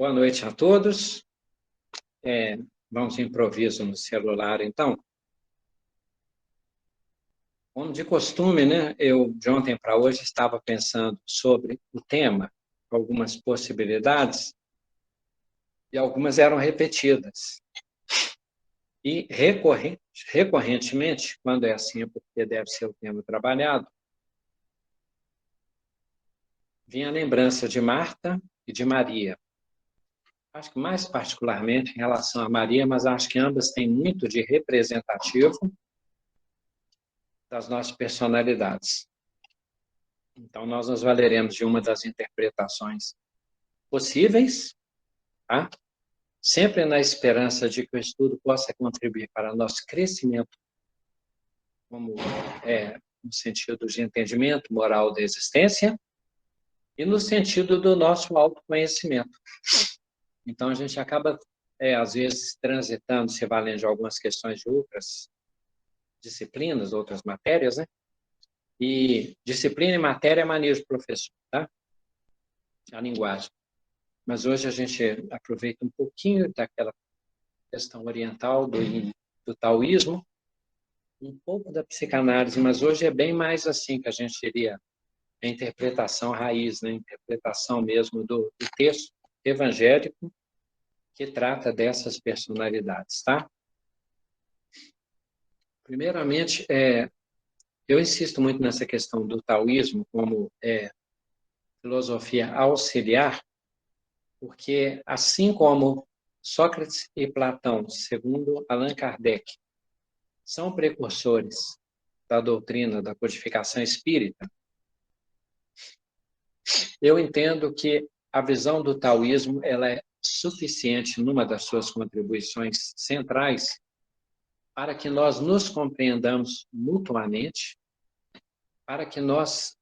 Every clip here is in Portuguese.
Boa noite a todos. Vamos de improviso no celular, então. Como de costume, né? Eu, de ontem para hoje, estava pensando sobre o tema, algumas possibilidades, e algumas eram repetidas. E recorrentemente, quando é assim, é porque deve ser o tema trabalhado, vinha a lembrança de Marta e de Maria. Acho que mais particularmente em relação a Maria, mas acho que ambas têm muito de representativo das nossas personalidades. Então, nós nos valeremos de uma das interpretações possíveis, tá? Sempre na esperança de que o estudo possa contribuir para o nosso crescimento, como no sentido de entendimento moral da existência e no sentido do nosso autoconhecimento. Então, a gente acaba, às vezes, transitando, se valendo de algumas questões de outras disciplinas, outras matérias, né? E disciplina e matéria é mania de professor, tá? A linguagem. Mas hoje a gente aproveita um pouquinho daquela questão oriental do taoísmo, um pouco da psicanálise, mas hoje é bem mais assim que a gente diria a interpretação raiz, né? A interpretação mesmo do texto evangélico que trata dessas personalidades, tá? Primeiramente, eu insisto muito nessa questão do taoísmo como filosofia auxiliar, porque assim como Sócrates e Platão, segundo Allan Kardec, são precursores da doutrina da codificação espírita, eu entendo que a visão do taoísmo ela é suficiente numa das suas contribuições centrais para que nós nos compreendamos mutuamente, para que nós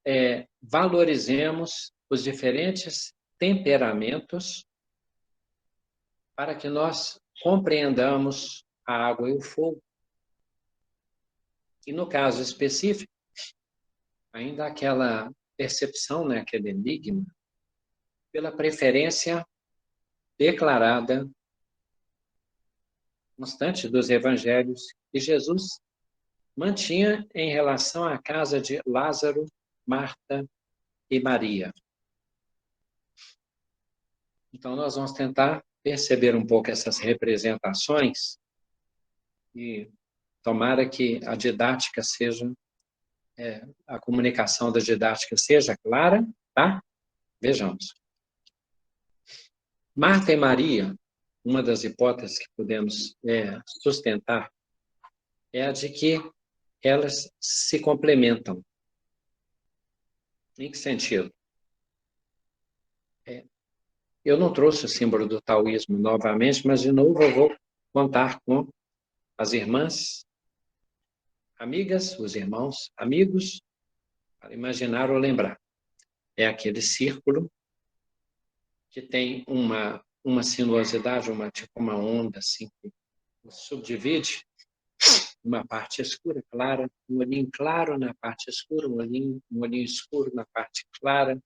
valorizemos os diferentes temperamentos, para que nós compreendamos a água e o fogo. E no caso específico, ainda aquela percepção, né, aquele enigma, pela preferência declarada, constante dos evangelhos que Jesus mantinha em relação à casa de Lázaro, Marta e Maria. Então, nós vamos tentar perceber um pouco essas representações e tomara que a didática seja, a comunicação da didática seja clara, tá? Vejamos. Marta e Maria, uma das hipóteses que podemos sustentar é a de que elas se complementam. Em que sentido? Eu não trouxe o símbolo do taoísmo novamente, mas, de novo, eu vou contar com as irmãs, amigas, os irmãos, amigos, para imaginar ou lembrar. É aquele círculo que tem uma sinuosidade, tipo uma onda, assim, que subdivide uma parte escura, clara, um olhinho claro na parte escura, um olhinho escuro na parte clara.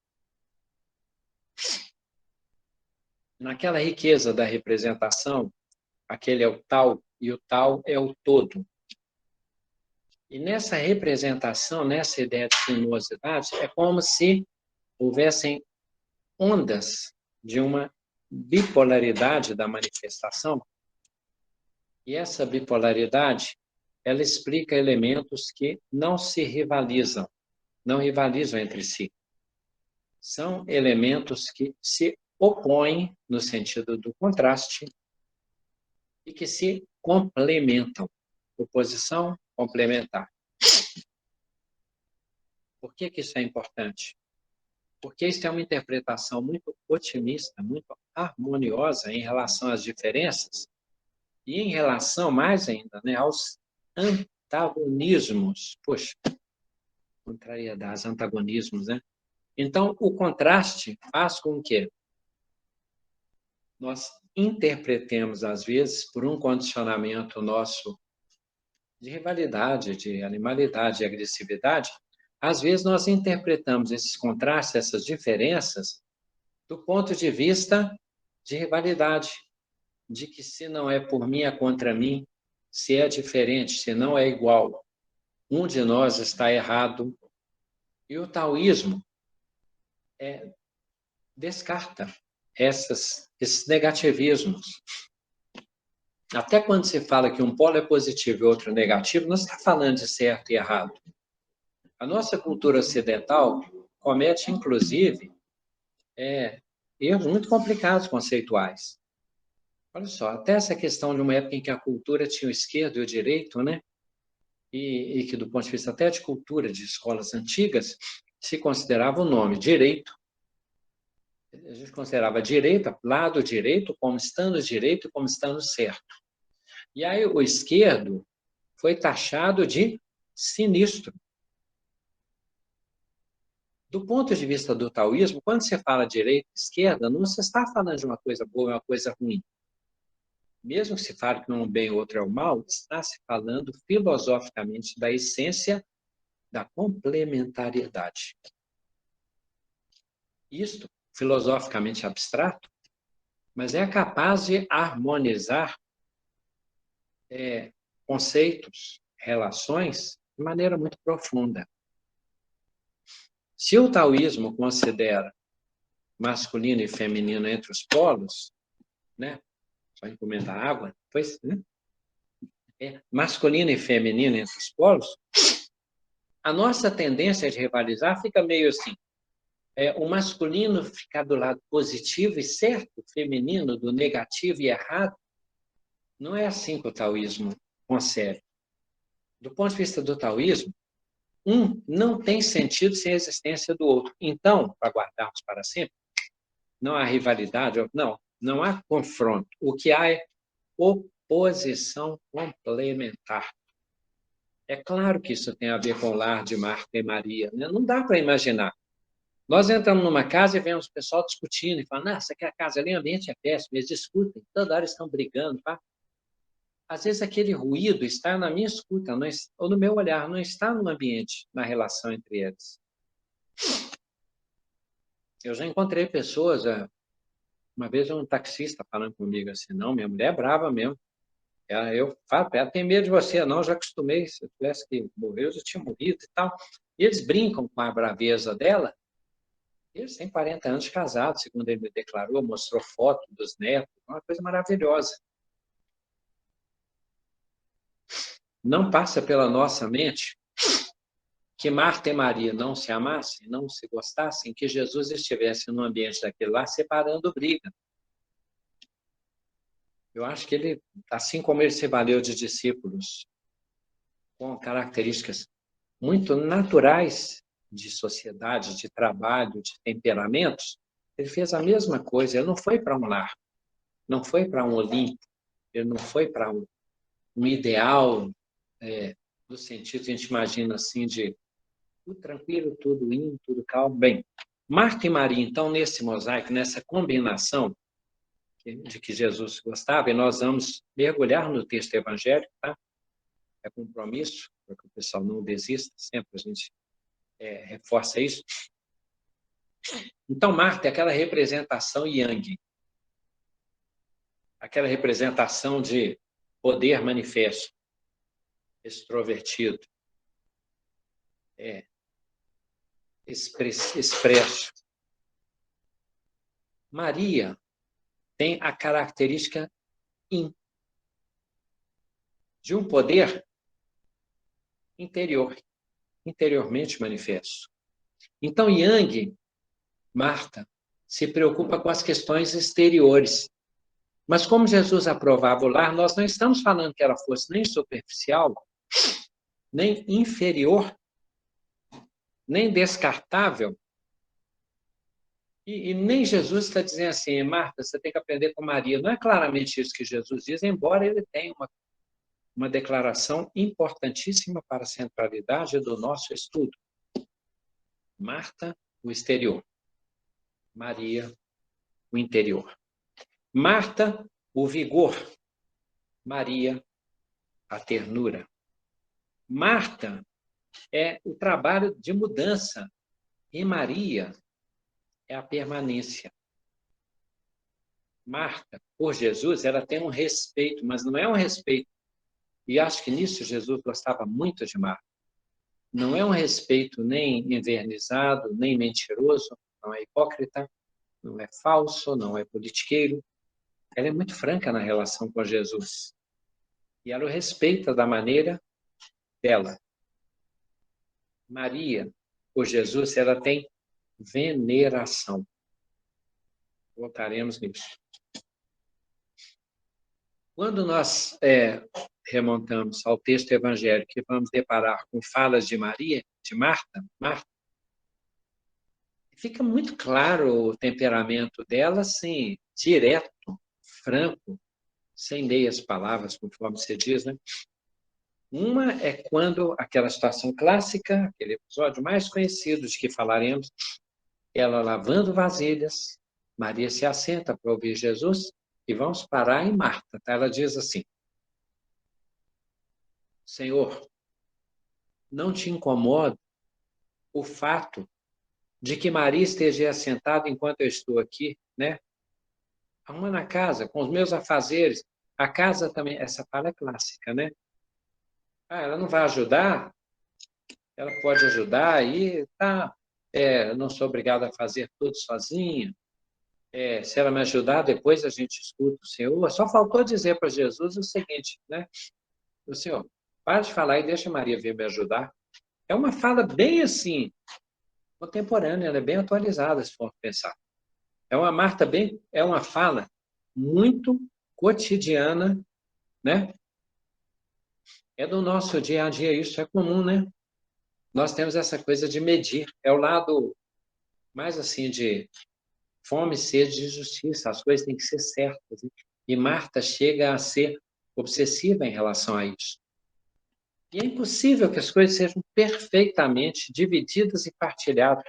Naquela riqueza da representação, aquele é o tal e o tal é o todo. E nessa representação, nessa ideia de sinuosidade, é como se houvessem ondas de uma bipolaridade da manifestação. E essa bipolaridade, ela explica elementos que não se rivalizam, não rivalizam entre si. São elementos que se opõem no sentido do contraste e que se complementam. Oposição, complementar. Por que isso é importante? Porque isso é uma interpretação muito otimista, muito harmoniosa em relação às diferenças e em relação, mais ainda, né, aos antagonismos. Poxa, contrariedades, antagonismos, né? Então, o contraste faz com que nós interpretemos, às vezes, por um condicionamento nosso de rivalidade, de animalidade, de agressividade, às vezes nós interpretamos esses contrastes, essas diferenças, do ponto de vista de rivalidade, de que se não é por mim, é contra mim, se é diferente, se não é igual, um de nós está errado. E o taoísmo descarta esses negativismos. Até quando se fala que um polo é positivo e outro negativo, não está falando de certo e errado. A nossa cultura ocidental comete, inclusive, erros muito complicados conceituais. Olha só, até essa questão de uma época em que a cultura tinha o esquerdo e o direito, né? E que, do ponto de vista até de cultura de escolas antigas, se considerava o nome direito. A gente considerava direita, lado direito, como estando direito e como estando certo. E aí o esquerdo foi taxado de sinistro. Do ponto de vista do taoísmo, quando você fala direita e esquerda, não se está falando de uma coisa boa ou uma coisa ruim. Mesmo que se fale que um é o bem e o outro é o mal, está se falando filosoficamente da essência da complementariedade. Isto, filosoficamente abstrato, mas é capaz de harmonizar conceitos, relações, de maneira muito profunda. Se o taoísmo considera masculino e feminino entre os polos, né? Só encomendar água, pois, né? Masculino e feminino entre os polos, a nossa tendência de rivalizar fica meio assim. O masculino ficar do lado positivo e certo, o feminino do negativo e errado. Não é assim que o taoísmo concebe. Do ponto de vista do taoísmo, um não tem sentido sem a existência do outro. Então, para guardarmos para sempre, não há rivalidade, não há confronto. O que há é oposição complementar. É claro que isso tem a ver com o lar de Marta e Maria, né? Não dá para imaginar. Nós entramos numa casa e vemos o pessoal discutindo e falando, essa aqui é a casa ali, o ambiente é péssimo, eles discutem, toda hora estão brigando, tá? Às vezes aquele ruído está na minha escuta, ou no meu olhar, não está no ambiente, na relação entre eles. Eu já encontrei pessoas, uma vez um taxista falando comigo assim, não, minha mulher é brava mesmo. Eu falo, ela tem medo de você, não, já acostumei, se eu tivesse que morrer, eu já tinha morrido e tal. E eles brincam com a braveza dela. Eles têm 40 anos de casado, segundo ele me declarou, mostrou foto dos netos, uma coisa maravilhosa. Não passa pela nossa mente que Marta e Maria não se amassem, não se gostassem, que Jesus estivesse no ambiente daquele lá, separando briga. Eu acho que ele, assim como ele se valeu de discípulos com características muito naturais de sociedade, de trabalho, de temperamentos, ele fez a mesma coisa. Ele não foi para um lar, não foi para um Olimpo, ele não foi para um ideal, no sentido que a gente imagina assim, de tudo tranquilo, tudo indo, tudo calmo. Bem, Marta e Maria, então, nesse mosaico, nessa combinação de que Jesus gostava, e nós vamos mergulhar no texto evangélico, tá? É compromisso, para que o pessoal não desista, sempre a gente reforça isso. Então, Marta é aquela representação yang, aquela representação de poder manifesto, extrovertido, expresso. Maria tem a característica yin, de um poder interior, interiormente manifesto. Então, Yang, Marta, se preocupa com as questões exteriores. Mas como Jesus aprovava o lar, nós não estamos falando que ela fosse nem superficial, nem inferior, nem descartável. E nem Jesus está dizendo assim, Marta, você tem que aprender com Maria. Não é claramente isso que Jesus diz, embora ele tenha uma declaração importantíssima para a centralidade do nosso estudo. Marta, o exterior. Maria, o interior. Marta, o vigor. Maria, a ternura. Marta é o trabalho de mudança. E Maria é a permanência. Marta, por Jesus, ela tem um respeito, mas não é um respeito. E acho que nisso Jesus gostava muito de Marta. Não é um respeito nem envernizado, nem mentiroso, não é hipócrita, não é falso, não é politiqueiro. Ela é muito franca na relação com Jesus. E ela o respeita da maneira dela. Maria, por Jesus, ela tem veneração. Voltaremos nisso. Quando nós remontamos ao texto evangélico e vamos deparar com falas de Maria, de Marta, fica muito claro o temperamento dela, assim, direto, franco, sem meias palavras, conforme você diz, né? Uma é quando aquela situação clássica, aquele episódio mais conhecido de que falaremos, ela lavando vasilhas, Maria se assenta para ouvir Jesus e vamos parar em Marta. Tá? Ela diz assim: Senhor, não te incomoda o fato de que Maria esteja assentada enquanto eu estou aqui, né? Arrumando a casa, com os meus afazeres. A casa também, essa fala é clássica, né? Ah, ela não vai ajudar? Ela pode ajudar aí, tá? Eu não sou obrigada a fazer tudo sozinha. Se ela me ajudar, depois a gente escuta o Senhor. Só faltou dizer para Jesus o seguinte, né? O Senhor, para de falar e deixa Maria vir me ajudar. É uma fala bem assim, contemporânea, ela é bem atualizada, se for pensar. É uma fala muito cotidiana, né? É do nosso dia a dia, isso é comum, né? Nós temos essa coisa de medir, é o lado mais assim de fome, sede de justiça, as coisas têm que ser certas. Né? E Marta chega a ser obsessiva em relação a isso. E é impossível que as coisas sejam perfeitamente divididas e partilhadas.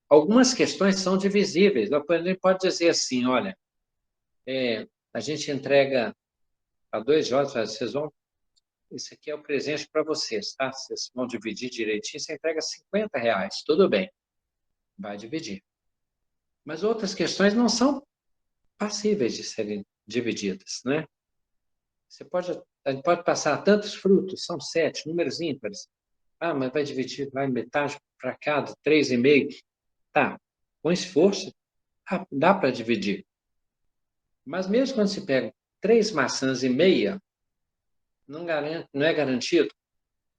Algumas questões são divisíveis. A gente pode dizer assim, olha, a gente entrega a 2 jovens, vocês vão, isso aqui é o presente para vocês, tá? Vocês vão dividir direitinho, você entrega R$ 50, tudo bem, vai dividir. Mas outras questões não são passíveis de serem divididas, né? A gente pode passar tantos frutos, são 7, números ímpares. Ah, mas vai dividir, vai metade para cada, 3,5. Tá, com esforço, dá para dividir. Mas mesmo quando se pega 3 maçãs e meia, não é garantido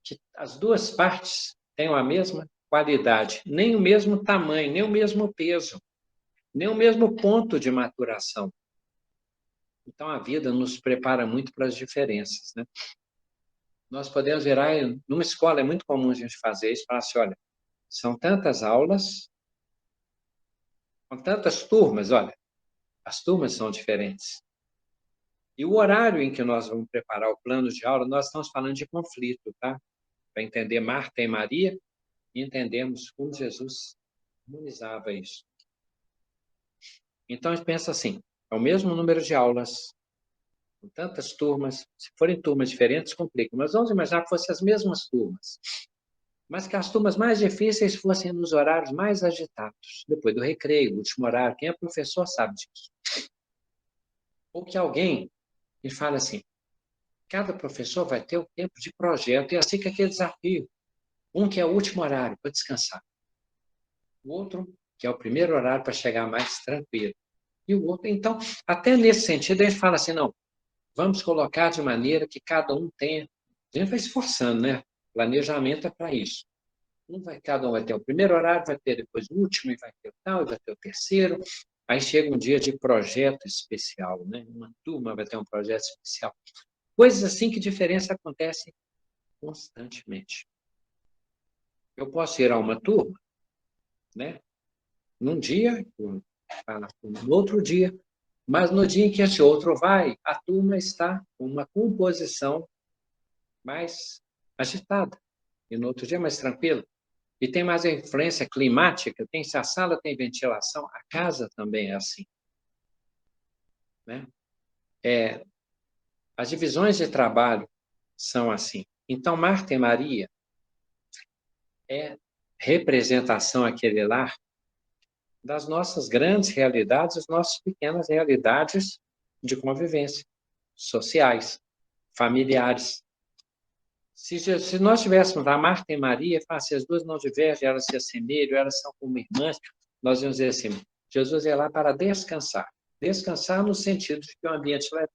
que as duas partes tenham a mesma qualidade, nem o mesmo tamanho, nem o mesmo peso, nem o mesmo ponto de maturação. Então, a vida nos prepara muito para as diferenças, né? Nós podemos ver, numa escola é muito comum a gente fazer isso, falar assim, olha, são tantas aulas, são tantas turmas, olha, as turmas são diferentes. E o horário em que nós vamos preparar o plano de aula, nós estamos falando de conflito, tá? Para entender Marta e Maria e entendermos como Jesus harmonizava isso. Então, a gente pensa assim, é o mesmo número de aulas, com tantas turmas, se forem turmas diferentes, complica. Mas vamos imaginar que fossem as mesmas turmas, mas que as turmas mais difíceis fossem nos horários mais agitados, depois do recreio, último horário, quem é professor sabe disso. Ou que alguém me fala assim, cada professor vai ter o tempo de projeto, e assim que aquele desafio. Um que é o último horário para descansar. O outro que é o primeiro horário para chegar mais tranquilo. E o outro, então, até nesse sentido, a gente fala assim, não, vamos colocar de maneira que cada um tenha. A gente vai esforçando, né? Planejamento é para isso. Cada um vai ter o primeiro horário, vai ter depois o último, e vai ter o tal, e vai ter o terceiro. Aí chega um dia de projeto especial, né? Uma turma vai ter um projeto especial. Coisas assim que diferença acontece constantemente. Eu posso ir a uma turma, né? Num dia, no outro dia, mas no dia em que esse outro vai, a turma está com uma composição mais agitada. E no outro dia mais tranquila. E tem mais a influência climática, se a sala tem ventilação, a casa também é assim. Né? As divisões de trabalho são assim. Então, Marta e Maria é representação aquele lá das nossas grandes realidades, das nossas pequenas realidades de convivência, sociais, familiares. Se nós tivéssemos a Marta e Maria, se as duas não divergem, elas se assemelham, elas são como irmãs, nós íamos dizer assim, Jesus é lá para descansar. Descansar no sentido de que o ambiente lá é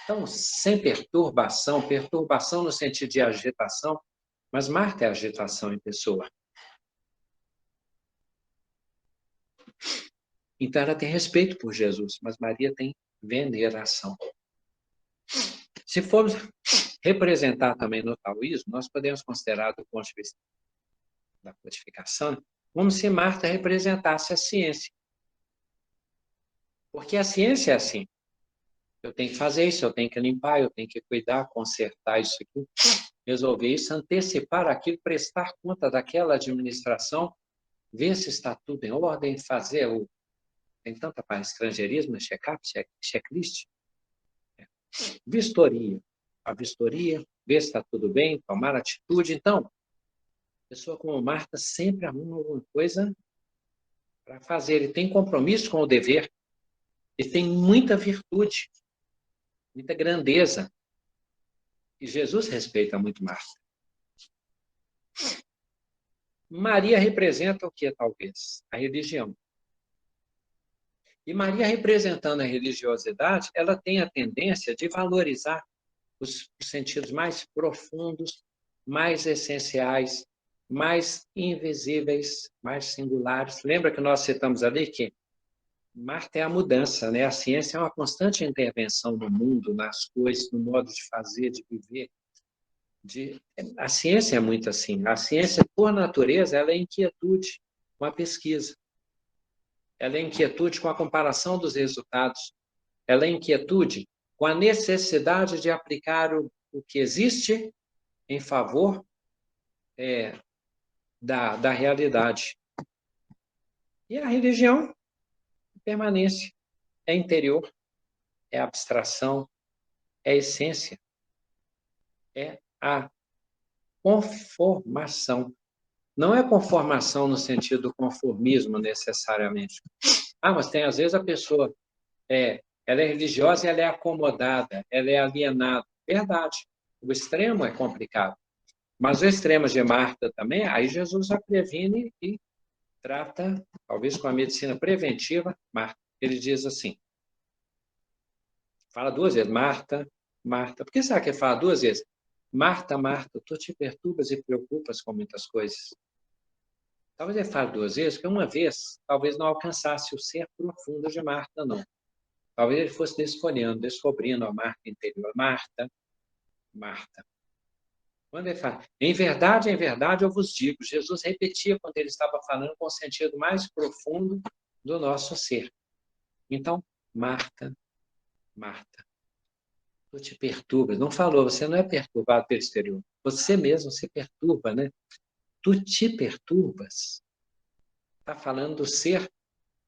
tão sem perturbação, perturbação no sentido de agitação, mas Marta é agitação em pessoa. Então ela tem respeito por Jesus, mas Maria tem veneração. Se formos representar também no taoísmo, nós podemos considerar do ponto de vista da codificação, como se Marta representasse a ciência. Porque a ciência é assim. Eu tenho que fazer isso, eu tenho que limpar, eu tenho que cuidar, consertar isso aqui, resolver isso, antecipar aquilo, prestar conta daquela administração, ver se está tudo em ordem, fazer o... Tem tanta parte estrangeirismo, check-up, checklist. Vistoria. A vistoria, ver se está tudo bem, tomar atitude. Então, a pessoa como Marta sempre arruma alguma coisa para fazer. Ele tem compromisso com o dever. Ele tem muita virtude, muita grandeza. E Jesus respeita muito Marta. Maria representa o que, talvez? A religião. E Maria, representando a religiosidade, ela tem a tendência de valorizar os sentidos mais profundos, mais essenciais, mais invisíveis, mais singulares. Lembra que nós citamos ali que Marta é a mudança, né? A ciência é uma constante intervenção no mundo, nas coisas, no modo de fazer, de viver. A ciência é muito assim. A ciência, por natureza, ela é inquietude com a pesquisa. Ela é inquietude com a comparação dos resultados. Ela é inquietude com a necessidade de aplicar o que existe em favor da realidade. E a religião permanece, é interior, é abstração, é essência, é a conformação. Não é conformação no sentido do conformismo, necessariamente. Mas tem, às vezes, a pessoa ela é religiosa e ela é acomodada, ela é alienada. Verdade. O extremo é complicado. Mas o extremo de Marta também, aí Jesus a previne e trata, talvez com a medicina preventiva, Marta. Ele diz assim, fala duas vezes, Marta, Marta. Por que será que ele fala duas vezes? Marta, Marta, tu te perturbas e preocupas com muitas coisas. Talvez ele fale duas vezes, porque uma vez, talvez não alcançasse o ser profundo de Marta, não. Talvez ele fosse descobrindo a Marta interior. Marta, Marta. Quando ele fala, em verdade, eu vos digo, Jesus repetia quando ele estava falando com o sentido mais profundo do nosso ser. Então, Marta, Marta, tu te perturbas. Não falou, você não é perturbado pelo exterior. Você mesmo se perturba, né? Tu te perturbas. Está falando do ser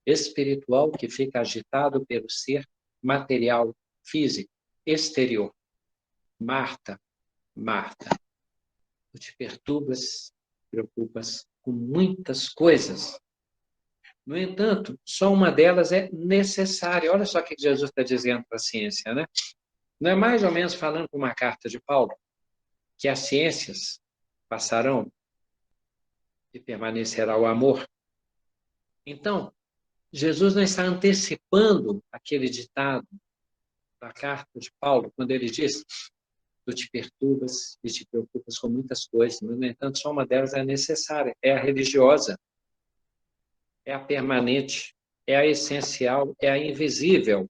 espiritual que fica agitado pelo ser material, físico, exterior. Marta, Marta, tu te perturbas, preocupas com muitas coisas. No entanto, só uma delas é necessária. Olha só o que Jesus está dizendo para a ciência, né? Não é mais ou menos falando com uma carta de Paulo, que as ciências passarão e permanecerá o amor. Então, Jesus não está antecipando aquele ditado da carta de Paulo, quando ele diz, tu te perturbas e te preocupas com muitas coisas, mas, no entanto, só uma delas é necessária, é a religiosa, é a permanente, é a essencial, é a invisível.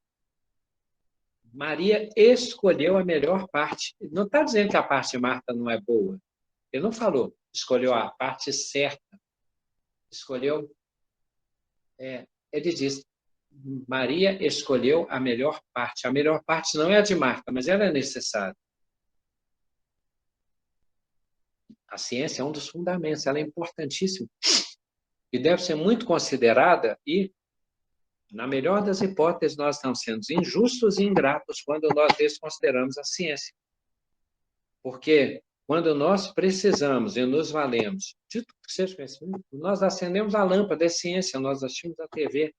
Maria escolheu a melhor parte. Não está dizendo que a parte de Marta não é boa. Ele não falou, escolheu a parte certa. Escolheu... ele diz, Maria escolheu a melhor parte. A melhor parte não é a de Marta, mas ela é necessária. A ciência é um dos fundamentos, ela é importantíssima. E deve ser muito considerada e, na melhor das hipóteses, nós estamos sendo injustos e ingratos quando nós desconsideramos a ciência. Porque quando nós precisamos e nos valemos de tudo que seja conhecimento, nós acendemos a lâmpada, é ciência, nós assistimos a TV,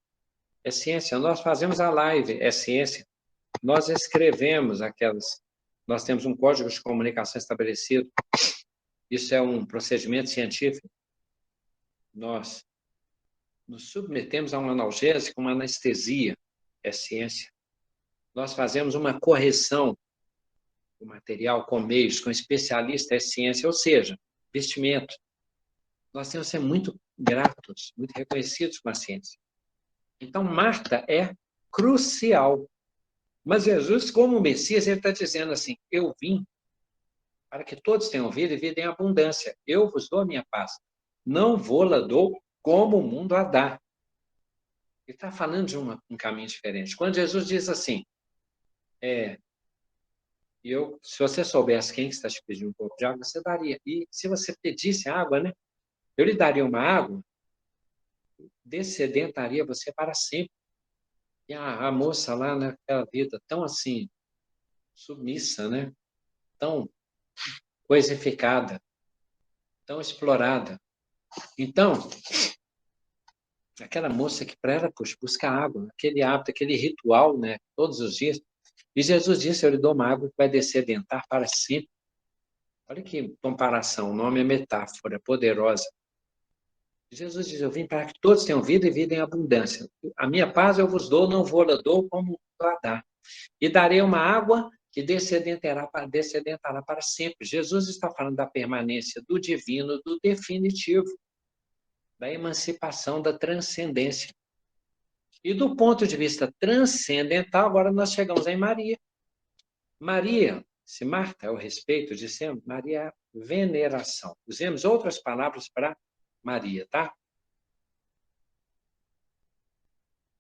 é ciência, nós fazemos a live, é ciência, nós escrevemos aquelas... Nós temos um código de comunicação estabelecido. Isso é um procedimento científico. Nós nos submetemos a um analgésico, uma anestesia. É ciência. Nós fazemos uma correção do material com meios, com especialista, é ciência. Ou seja, vestimento. Nós temos que ser muito gratos, muito reconhecidos com a ciência. Então, Marta é crucial. Mas Jesus, como Messias, ele está dizendo assim, eu vim para que todos tenham vida e vida em abundância. Eu vos dou a minha paz. Não vou-la dou como o mundo a dá. Ele está falando de um caminho diferente. Quando Jesus diz assim, se você soubesse quem está te pedindo um pouco de água, você daria. E se você pedisse água, né? Eu lhe daria uma água, descedentaria você para sempre. E a moça lá naquela vida tão assim, submissa, né? Tão coisificada, tão explorada. Então, aquela moça que para ela, puxa, busca água, aquele hábito, aquele ritual, né? Todos os dias. E Jesus disse, eu lhe dou uma água que vai descedentar para sempre. Olha que comparação, o nome é metáfora poderosa. Jesus diz, eu vim para que todos tenham vida e vida em abundância. A minha paz eu vos dou, não vou la dou como a dar. E darei uma água que descedentará para sempre. Jesus está falando da permanência do divino, do definitivo, da emancipação, da transcendência. E do ponto de vista transcendental, agora nós chegamos em Maria. Maria, se Marta é o respeito, dissemos, Maria é veneração. Usemos outras palavras para Maria, tá?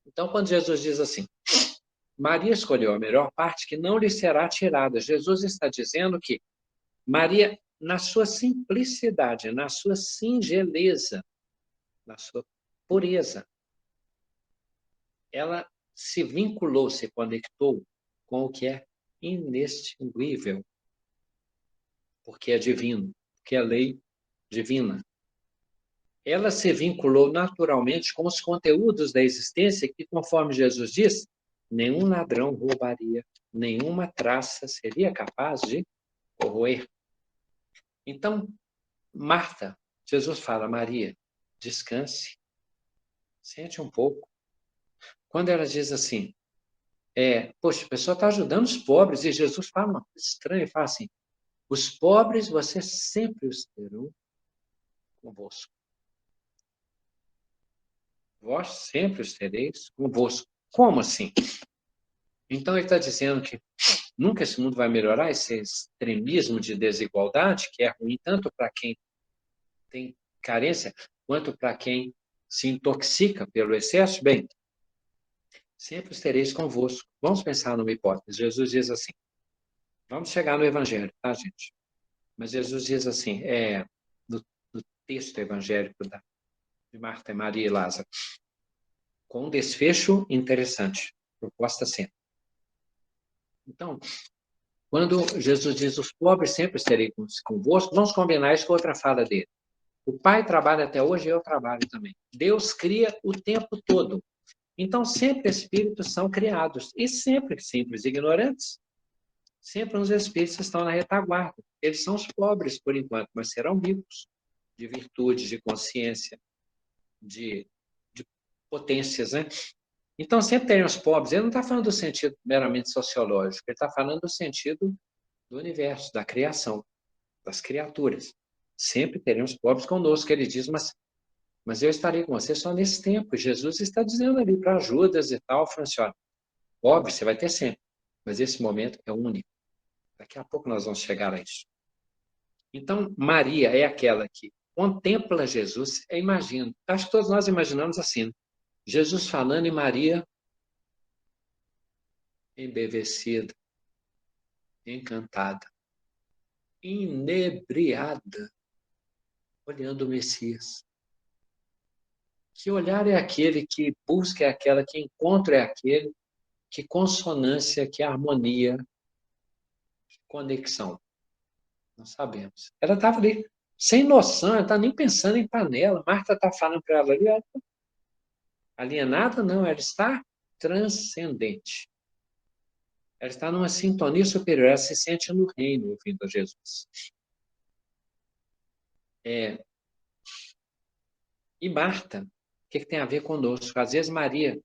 Então, quando Jesus diz assim, Maria escolheu a melhor parte que não lhe será tirada, Jesus está dizendo que Maria, na sua simplicidade, na sua singeleza, na sua pureza, ela se vinculou, se conectou com o que é inextinguível, porque é divino, porque é lei divina. Ela se vinculou naturalmente com os conteúdos da existência que, conforme Jesus diz, nenhum ladrão roubaria, nenhuma traça seria capaz de corroer. Então, Marta, Jesus fala, Maria, descanse, sente um pouco. Quando ela diz assim, poxa, a pessoa está ajudando os pobres, e Jesus fala uma coisa estranha, fala assim, os pobres vocês sempre os terão convosco. Vós sempre os tereis convosco. Como assim? Então ele está dizendo que nunca esse mundo vai melhorar, esse extremismo de desigualdade, que é ruim tanto para quem tem carência, quanto para quem se intoxica pelo excesso. Bem, sempre os tereis convosco. Vamos pensar numa hipótese. Jesus diz assim, vamos chegar no Evangelho, tá, gente? Mas Jesus diz assim, no texto evangélico de Marta, Maria e Lázaro, com um desfecho interessante, proposta sempre. Então, quando Jesus diz, os pobres sempre estarei convosco, vamos combinar isso com outra fala dele. O Pai trabalha até hoje e eu trabalho também. Deus cria o tempo todo. Então, sempre espíritos são criados. E sempre simples e ignorantes. Sempre os espíritos estão na retaguarda. Eles são os pobres, por enquanto, mas serão ricos de virtude, de consciência, de potências, né? Então, sempre tem os pobres. Ele não está falando do sentido meramente sociológico, ele está falando do sentido do universo, da criação, das criaturas. Sempre teremos pobres conosco, ele diz, mas eu estarei com você só nesse tempo. Jesus está dizendo ali para Judas e tal, Francione, óbvio, você vai ter sempre, mas esse momento é único. Daqui a pouco nós vamos chegar a isso. Então, Maria é aquela que contempla Jesus, imagino, acho que todos nós imaginamos assim, né? Jesus falando e Maria embevecida, encantada, inebriada, olhando o Messias. Que olhar é aquele, que busca é aquela, que encontro é aquele, que consonância, que harmonia, que conexão. Não sabemos. Ela estava ali, sem noção, ela está nem pensando em panela. Marta está falando para ela ali, alienada, não, ela está transcendente. Ela está numa sintonia superior, ela se sente no reino ouvindo a Jesus. E Marta, o que tem a ver conosco? Às vezes Maria,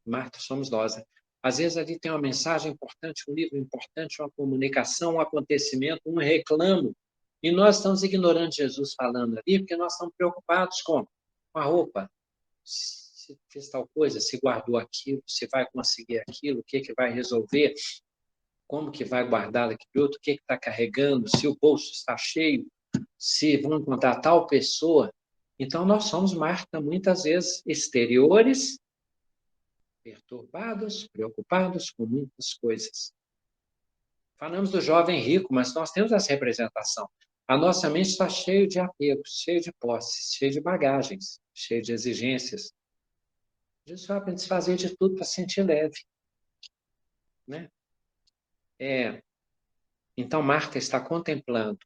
Marta somos nós, né? Às vezes ali tem uma mensagem importante, um livro importante, uma comunicação, um acontecimento, um reclamo, e nós estamos ignorando Jesus falando ali, porque nós estamos preocupados com a roupa, se fez tal coisa, se guardou aquilo, se vai conseguir aquilo, o que vai resolver, como que vai guardar aquilo outro, o que está carregando, se o bolso está cheio, se vão encontrar tal pessoa. Então, nós somos, Marta, muitas vezes exteriores, perturbados, preocupados com muitas coisas. Falamos do jovem rico, mas nós temos essa representação. A nossa mente está cheia de apegos, cheia de posses, cheia de bagagens, cheia de exigências. Jesus vai para desfazer de tudo para sentir leve. Né? Então, Marta está contemplando.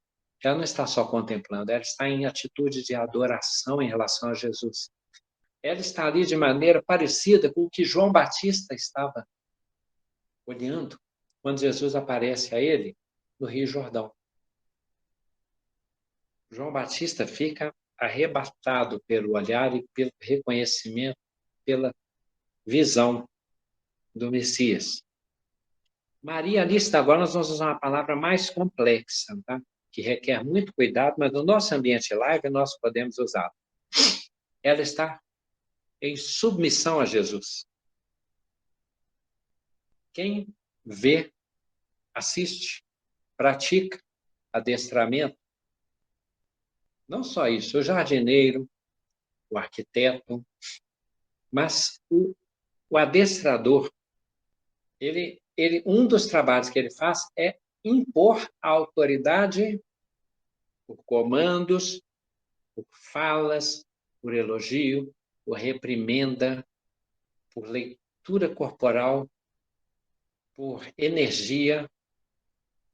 Ela não está só contemplando, ela está em atitude de adoração em relação a Jesus. Ela está ali de maneira parecida com o que João Batista estava olhando quando Jesus aparece a ele no Rio Jordão. João Batista fica arrebatado pelo olhar e pelo reconhecimento, pela visão do Messias. Maria ali está, agora nós vamos usar uma palavra mais complexa, tá? Que requer muito cuidado, mas no nosso ambiente live nós podemos usar. Ela está em submissão a Jesus. Quem vê, assiste, pratica adestramento, não só isso, o jardineiro, o arquiteto, mas o adestrador, um dos trabalhos que ele faz é impor a autoridade por comandos, por falas, por elogio, por reprimenda, por leitura corporal, por energia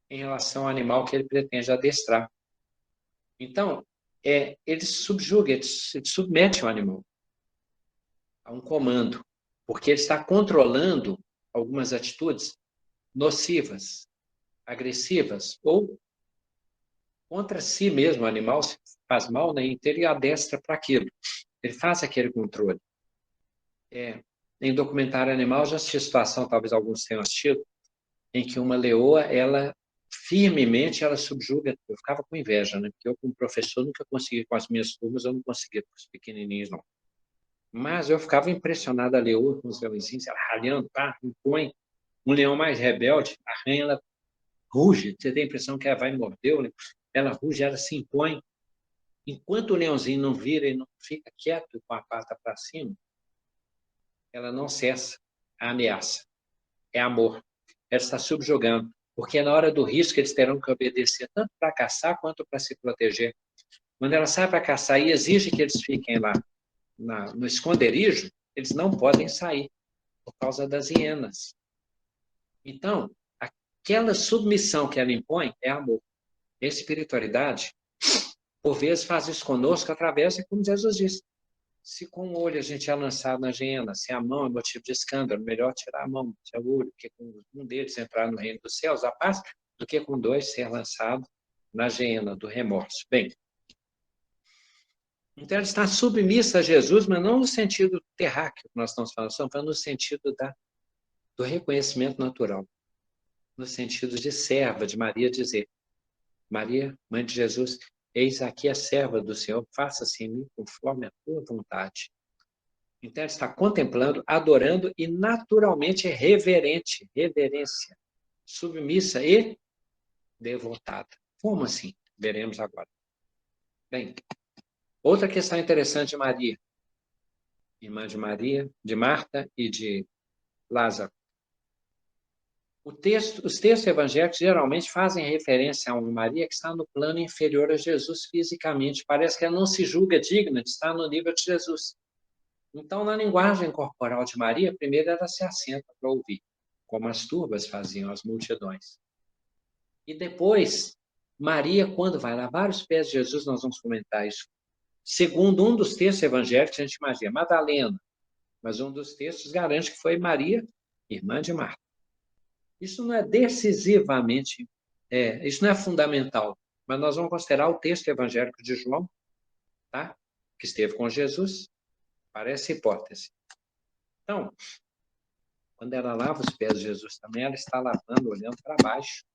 em relação ao animal que ele pretende adestrar. Então, ele subjuga, ele submete o animal a um comando, porque ele está controlando algumas atitudes nocivas, agressivas, ou contra si mesmo, o animal se faz mal, né? Então ele adestra para aquilo. Ele faz aquele controle. Em documentário animal, já assisti situação, talvez alguns tenham assistido, em que uma leoa, ela firmemente, ela subjuga. Eu ficava com inveja, né? Porque eu, como professor, nunca consegui com as minhas turmas, eu não conseguia com os pequenininhos, não. Mas eu ficava impressionado, a leoa com os leõezinhos, ela ralhando, pá, impõe. Um leão mais rebelde, arranha, ela ruge, você tem a impressão que ela vai morder, né? Ela ruge, ela se impõe. Enquanto o leãozinho não vira e não fica quieto com a pata para cima, ela não cessa a ameaça. É amor. Ela está subjugando. Porque na hora do risco, eles terão que obedecer tanto para caçar quanto para se proteger. Quando ela sai para caçar e exige que eles fiquem lá no esconderijo, eles não podem sair por causa das hienas. Então, aquela submissão que ela impõe é amor. A espiritualidade, por vezes, faz isso conosco através de, como Jesus disse, se com o olho a gente é lançado na hiena, se a mão é motivo de escândalo, melhor tirar a mão, tirar o olho, porque com um deles entrar no reino dos céus, a paz, do que com dois ser lançado na hiena do remorso. Bem, então ela está submissa a Jesus, mas não no sentido terráqueo que nós estamos falando no sentido do reconhecimento natural, no sentido de serva, de Maria dizer, Maria, mãe de Jesus, eis aqui a serva do Senhor, faça-se em mim conforme a tua vontade. Então, ela está contemplando, adorando e naturalmente reverente, reverência, submissa e devotada. Como assim? Veremos agora. Bem, outra questão interessante de Maria, irmã de Maria, de Marta e de Lázaro. Os textos evangélicos geralmente fazem referência a uma Maria que está no plano inferior a Jesus fisicamente. Parece que ela não se julga digna de estar no nível de Jesus. Então, na linguagem corporal de Maria, primeiro ela se assenta para ouvir, como as turbas faziam, as multidões. E depois, Maria, quando vai lavar os pés de Jesus, nós vamos comentar isso. Segundo um dos textos evangélicos, a gente imagina Madalena, mas um dos textos garante que foi Maria, irmã de Marta. Isso não é decisivamente, isso não é fundamental, mas nós vamos considerar o texto evangélico de João, tá? Que esteve com Jesus, para essa hipótese. Então, quando ela lava os pés de Jesus também, ela está lavando, olhando para baixo.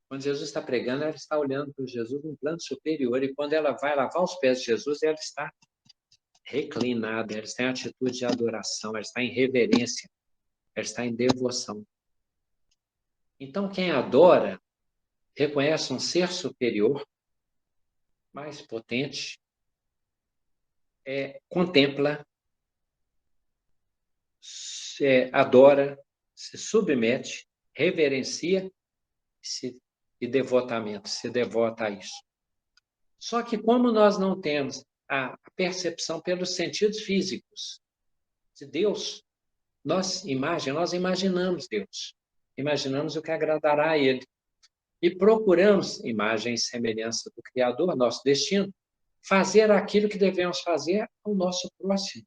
Quando Jesus está pregando, ela está olhando para Jesus num plano superior. E quando ela vai lavar os pés de Jesus, ela está reclinada, ela está em atitude de adoração, ela está em reverência, ela está em devoção. Então, quem adora, reconhece um ser superior, mais potente, contempla, adora, se submete, reverencia e devotamente se devota a isso. Só que como nós não temos a percepção pelos sentidos físicos de Deus, nós imaginamos Deus, imaginamos o que agradará a Ele e procuramos, imagem e semelhança do Criador, nosso destino, fazer aquilo que devemos fazer ao nosso próximo,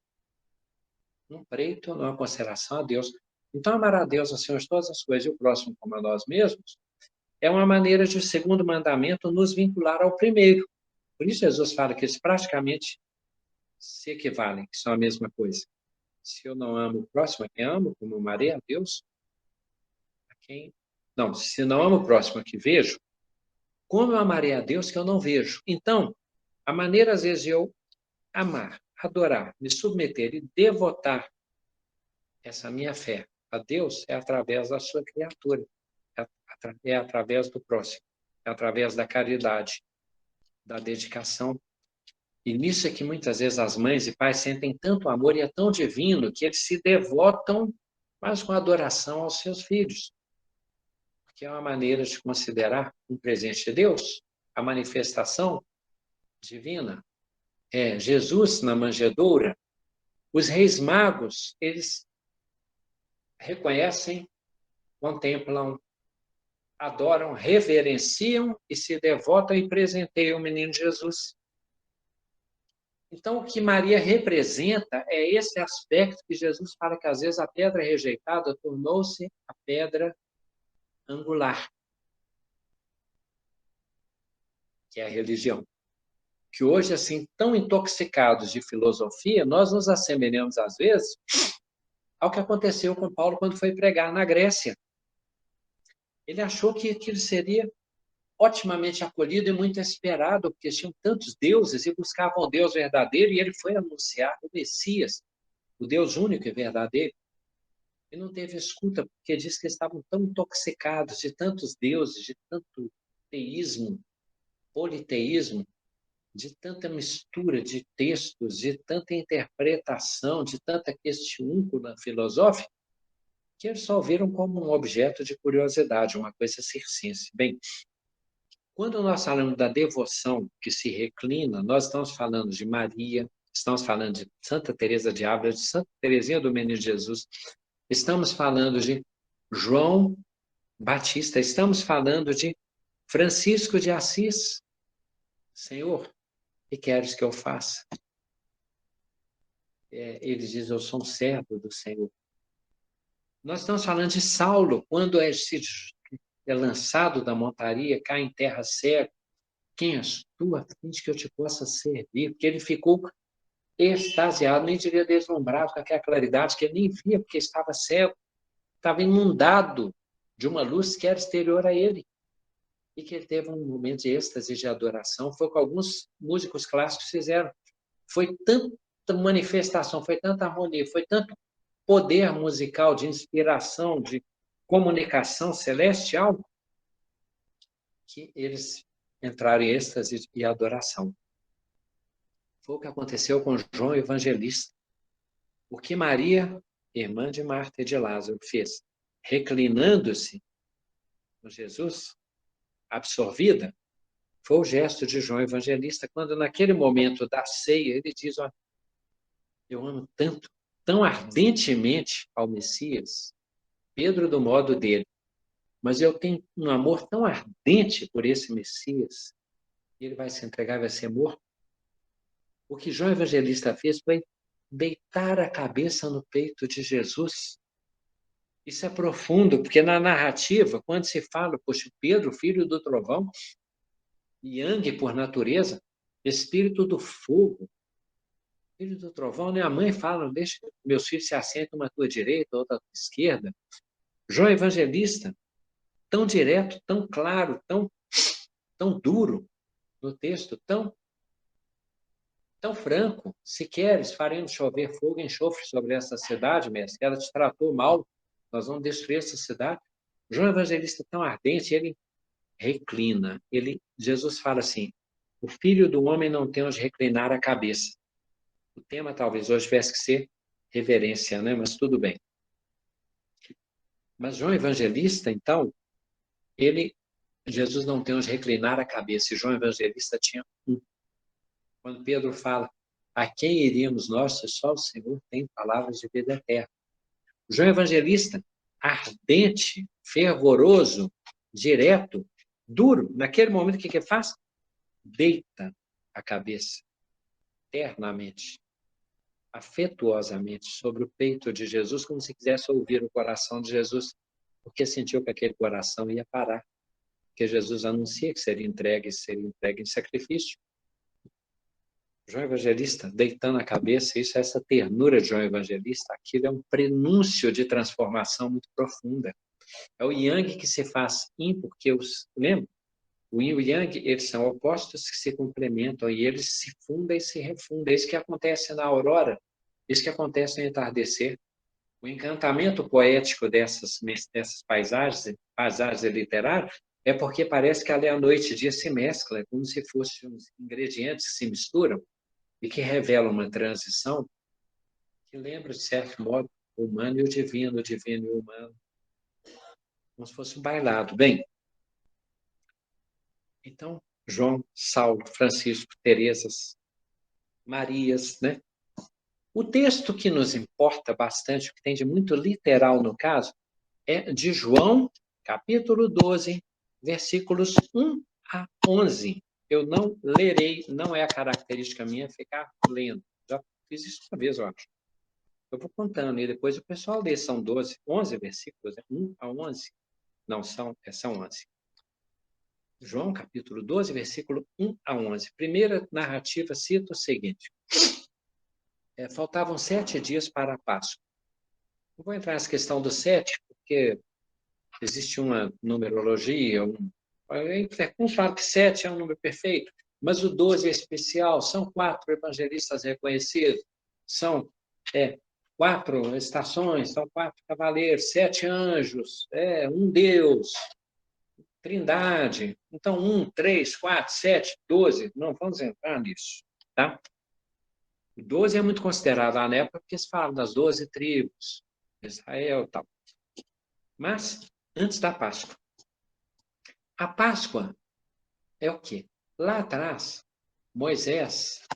num preito, numa consideração a Deus. Então, amar a Deus acima de todas as coisas e o próximo como a nós mesmos é uma maneira de o segundo mandamento nos vincular ao primeiro. Por isso, Jesus fala que eles praticamente se equivalem, que são a mesma coisa. Se eu não amo o próximo, a quem amo, como amarei a Deus, a quem. Não, se não amo o próximo a que vejo, como eu amarei a Deus que eu não vejo? Então, a maneira, às vezes, de eu amar, adorar, me submeter e devotar essa minha fé a Deus é através da sua criatura, é através do próximo, é através da caridade, da dedicação. E nisso é que muitas vezes as mães e pais sentem tanto amor e é tão divino que eles se devotam, mas com adoração aos seus filhos. Porque é uma maneira de considerar um presente de Deus, a manifestação divina. Jesus na manjedoura, os reis magos, eles reconhecem, contemplam, adoram, reverenciam e se devotam e presenteiam o menino Jesus. Então, o que Maria representa é esse aspecto que Jesus fala que às vezes a pedra rejeitada tornou-se a pedra angular, que é a religião. Que hoje, assim, tão intoxicados de filosofia, nós nos assemelhamos às vezes ao que aconteceu com Paulo quando foi pregar na Grécia. Ele achou que aquilo seria otimamente acolhido e muito esperado, porque tinham tantos deuses e buscavam o Deus verdadeiro, e ele foi anunciar o Messias, o Deus único e verdadeiro. E não teve escuta, porque diz que estavam tão intoxicados de tantos deuses, de tanto teísmo, politeísmo, de tanta mistura de textos, de tanta interpretação, de tanta questiúncula filosófica, que eles só viram como um objeto de curiosidade, uma coisa circense. Bem, quando nós falamos da devoção que se reclina, nós estamos falando de Maria, estamos falando de Santa Teresa de Ávila, de Santa Teresinha do Menino Jesus, estamos falando de João Batista, estamos falando de Francisco de Assis. Senhor, o que queres que eu faça? Ele diz, eu sou um servo do Senhor. Nós estamos falando de Saulo, quando é lançado da montaria, cai em terra cega. Quem és tu, a fim de que eu te possa servir? Porque ele ficou extasiado, nem diria deslumbrado com aquela claridade que ele nem via, porque estava cego, estava inundado de uma luz que era exterior a ele. E que ele teve um momento de êxtase de adoração, foi o que alguns músicos clássicos fizeram. Foi tanta manifestação, foi tanta harmonia, foi tanto poder musical, de inspiração, de comunicação celestial, que eles entraram em êxtase e adoração. Foi o que aconteceu com João Evangelista. O que Maria, irmã de Marta e de Lázaro, fez? Reclinando-se no Jesus, absorvida, foi o gesto de João Evangelista, quando naquele momento da ceia, ele diz, ó, eu amo tanto, tão ardentemente ao Messias, Pedro do modo dele, mas eu tenho um amor tão ardente por esse Messias, ele vai se entregar, vai ser morto. O que João Evangelista fez foi deitar a cabeça no peito de Jesus Isso é profundo, porque na narrativa, quando se fala, poxa, Pedro, filho do trovão, Yang por natureza, espírito do fogo, filho do trovão, né? A mãe fala, deixa meus filhos se assentam uma à tua direita, outra à tua esquerda. João Evangelista, tão direto, tão claro, tão duro no texto, tão franco. Se queres, faremos chover fogo e enxofre sobre essa cidade, mestre. Ela te tratou mal, nós vamos destruir essa cidade. João Evangelista tão ardente, ele reclina. Jesus fala assim, o filho do homem não tem onde reclinar a cabeça. O tema talvez hoje tivesse que ser reverência, né? Mas tudo bem. Mas João Evangelista, então, Jesus não tem onde reclinar a cabeça. E João Evangelista tinha um. Quando Pedro fala, a quem iríamos nós se só o Senhor tem palavras de vida eterna? João Evangelista, ardente, fervoroso, direto, duro, naquele momento, o que faz? Deita a cabeça, eternamente, afetuosamente, sobre o peito de Jesus, como se quisesse ouvir o coração de Jesus, porque sentiu que aquele coração ia parar, porque Jesus anuncia que seria entregue em sacrifício. João Evangelista deitando a cabeça, isso, essa ternura de João Evangelista, aquilo é um prenúncio de transformação muito profunda. É o Yang que se faz yin, porque lembra? O Yin e o Yang, eles são opostos que se complementam e eles se fundem e se refundem. É isso que acontece na aurora, isso que acontece no entardecer. O encantamento poético dessas paisagens literárias, é porque parece que ali a noite e dia se mesclam, é como se fossem uns ingredientes que se misturam e que revelam uma transição que lembra, de certo modo, o humano e o divino e o humano, como se fosse um bailado. Bem, então, João, Saulo, Francisco, Teresas, Marias, né? O texto que nos importa bastante, que tem de muito literal no caso, é de João, capítulo 12, versículos 1 a 11. Eu não lerei, não é a característica minha ficar lendo. Já fiz isso uma vez, eu acho. Eu vou contando e depois o pessoal lê. São 11 versículos, 1 a 11. Não, são 11. João, capítulo 12, versículo 1 a 11. Primeira narrativa cita o seguinte. Faltavam 7 dias para a Páscoa. Não vou entrar nessa questão do 7, porque existe uma numerologia, uns falam que 7 é um número perfeito, mas o 12 é especial, são 4 evangelistas reconhecidos, são 4 estações, são 4 cavaleiros, 7 anjos, um Deus, Trindade. Então, 1, 3, 4, 7, 12, não vamos entrar nisso, tá? O 12 é muito considerado lá na época porque se fala das 12 tribos, Israel e tal. Mas, antes da Páscoa. A Páscoa é o quê? Lá atrás, Moisés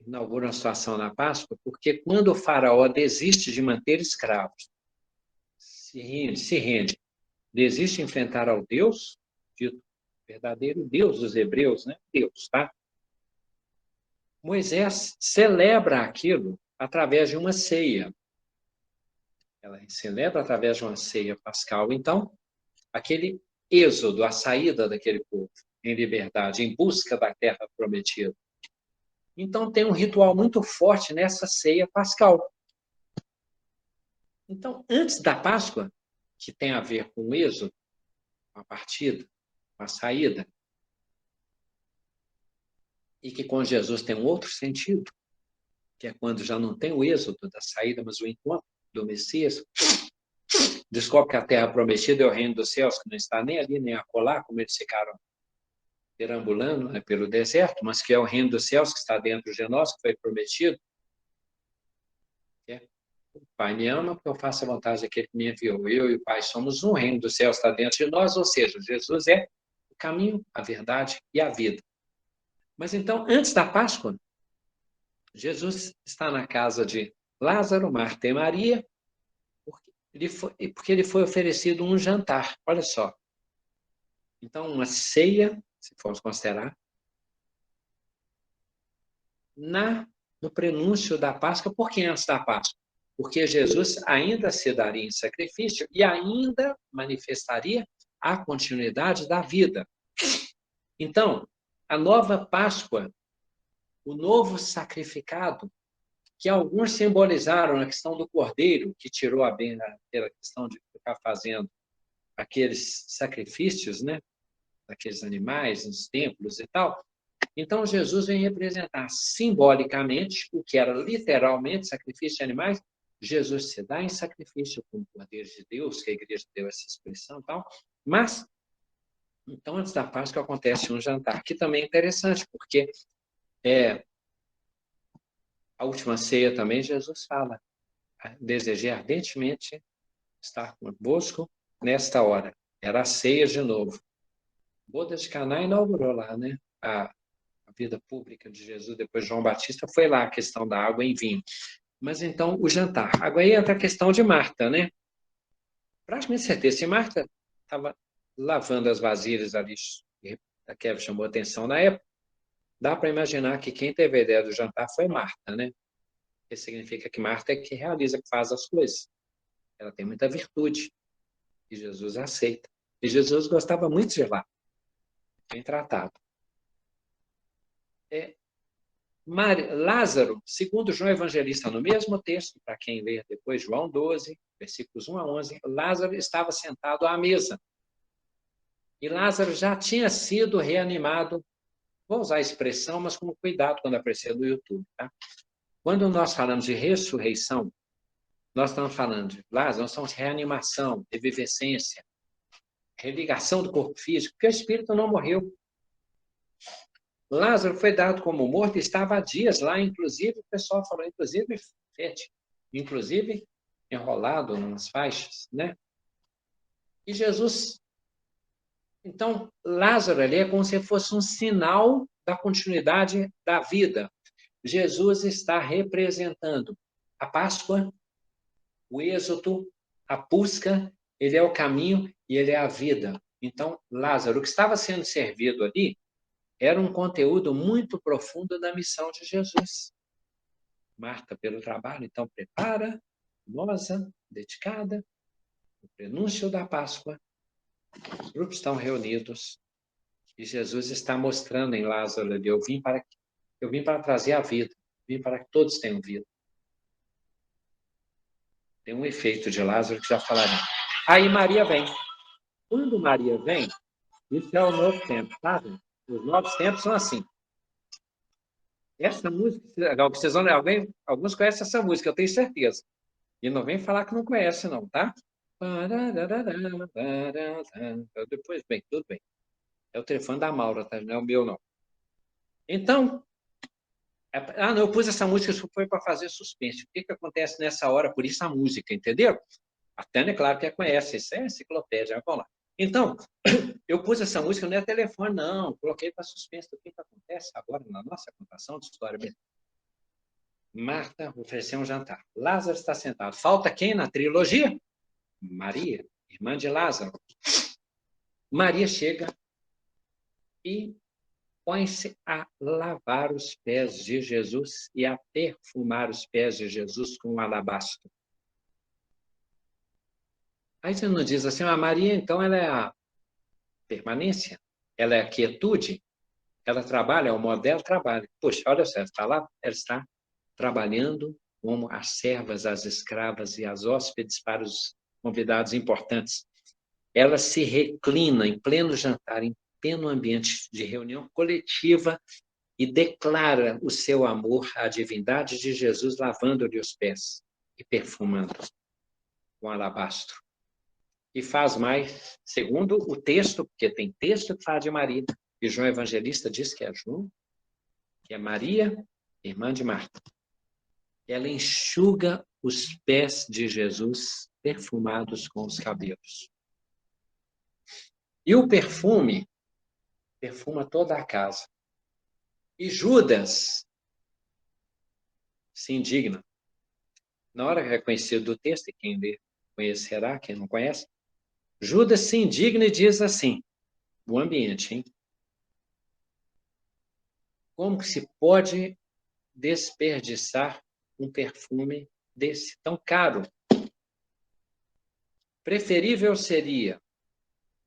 inaugura uma situação na Páscoa, porque quando o faraó desiste de manter escravos, se rende, desiste de enfrentar ao Deus, dito verdadeiro Deus dos hebreus, né? Deus, tá? Moisés celebra aquilo através de uma ceia. Ela celebra através de uma ceia pascal. Então, aquele êxodo, a saída daquele povo em liberdade, em busca da terra prometida. Então, tem um ritual muito forte nessa ceia pascal. Então, antes da Páscoa, que tem a ver com o êxodo, com a partida, com a saída, e que com Jesus tem um outro sentido, que é quando já não tem o êxodo da saída, mas o encontro do Messias, descobre que a terra prometida é o reino dos céus, que não está nem ali, nem acolá, como eles ficaram perambulando, né, pelo deserto, mas que é o reino dos céus que está dentro de nós, que foi prometido. O Pai me ama porque eu faço a vontade daquele que me enviou. Eu e o Pai somos um, o reino dos céus está dentro de nós, ou seja, Jesus é o caminho, a verdade e a vida. Mas então, antes da Páscoa, Jesus está na casa de Lázaro, Marta e Maria, porque ele foi oferecido um jantar. Olha só. Então, uma ceia, se formos considerar, no prenúncio da Páscoa. Por que antes da Páscoa? porque Jesus ainda se daria em sacrifício e ainda manifestaria a continuidade da vida. Então, a nova Páscoa, o novo sacrificado, que alguns simbolizaram na questão do cordeiro, que tirou a bem pela questão de ficar fazendo aqueles sacrifícios, né, daqueles animais nos templos e tal. Então, Jesus vem representar simbolicamente o que era literalmente sacrifício de animais. Jesus se dá em sacrifício como Cordeiro de Deus, que a igreja deu essa expressão e tal. Mas, então, antes da Páscoa acontece um jantar, que também é interessante, porque a última ceia também, Jesus fala: desejei ardentemente estar convosco nesta hora. Era a ceia de novo. Boda de Caná inaugurou lá, né? A vida pública de Jesus, depois de João Batista, foi lá a questão da água em vinho. Mas então, o jantar. Agora aí entra a questão de Marta, né? Praticamente certeza, se Marta estava lavando as vasilhas ali, a Kevin chamou a atenção na época, dá para imaginar que quem teve a ideia do jantar foi Marta, né? Isso significa que Marta é que realiza, que faz as coisas. Ela tem muita virtude. E Jesus aceita. E Jesus gostava muito de lá. Bem tratado. Lázaro, segundo João Evangelista, no mesmo texto, para quem ler depois, João 12, versículos 1 a 11, Lázaro estava sentado à mesa. E Lázaro já tinha sido reanimado, vou usar a expressão, mas com cuidado quando aparecer no YouTube, tá? Quando nós falamos de ressurreição, nós estamos falando de Lázaro, nós estamos de reanimação, revivescência, religação do corpo físico, porque o espírito não morreu. Lázaro foi dado como morto, estava há dias lá, inclusive, o pessoal falou, inclusive, fete, inclusive enrolado nas faixas, né? E Jesus, então, Lázaro ali é como se fosse um sinal da continuidade da vida. Jesus está representando a Páscoa, o êxodo, a busca, ele é o caminho e ele é a vida. Então, Lázaro, o que estava sendo servido ali, era um conteúdo muito profundo da missão de Jesus. Marta, pelo trabalho, então prepara, nosa, dedicada, o prenúncio da Páscoa, os grupos estão reunidos e Jesus está mostrando em Lázaro ali, eu vim para trazer a vida, vim para que todos tenham vida. Tem um efeito de Lázaro que já falarei. Aí Maria vem. Quando Maria vem, isso é o novo tempo, sabe? Os novos tempos são assim. Essa música, alguns conhecem essa música, eu tenho certeza. E não vem falar que não conhece, não, tá? Depois, bem, tudo bem. É o telefone da Maura, tá? Não é o meu, não. Então, não, eu pus essa música, isso foi para fazer suspense. O que acontece nessa hora? Por isso a música, entendeu? A Tânia, claro que a conhece, isso é enciclopédia, vamos lá. Então, eu pus essa música, não é telefone, não. Coloquei para suspense do que acontece agora na nossa contação de história mesmo. Marta ofereceu um jantar. Lázaro está sentado. Falta quem na trilogia? Maria, irmã de Lázaro. Maria chega e põe-se a lavar os pés de Jesus e a perfumar os pés de Jesus com um alabastro. Aí você não diz assim, a Maria, então, ela é a permanência, ela é a quietude, ela trabalha, é o modelo trabalho. Poxa, olha só, ela está lá, ela está trabalhando como as servas, as escravas e as hóspedes para os convidados importantes. Ela se reclina em pleno jantar, em pleno ambiente de reunião coletiva e declara o seu amor à divindade de Jesus, lavando-lhe os pés e perfumando com alabastro. E faz mais, segundo o texto, porque tem texto que fala de Maria, e João Evangelista diz que é João, que é Maria, irmã de Marta. Ela enxuga os pés de Jesus perfumados com os cabelos. E o perfume perfuma toda a casa. E Judas se indigna. Na hora que é conhecido do texto, e quem lê conhecerá, quem não conhece, Judas se indigna e diz assim, o ambiente, hein? Como que se pode desperdiçar um perfume desse tão caro. Preferível seria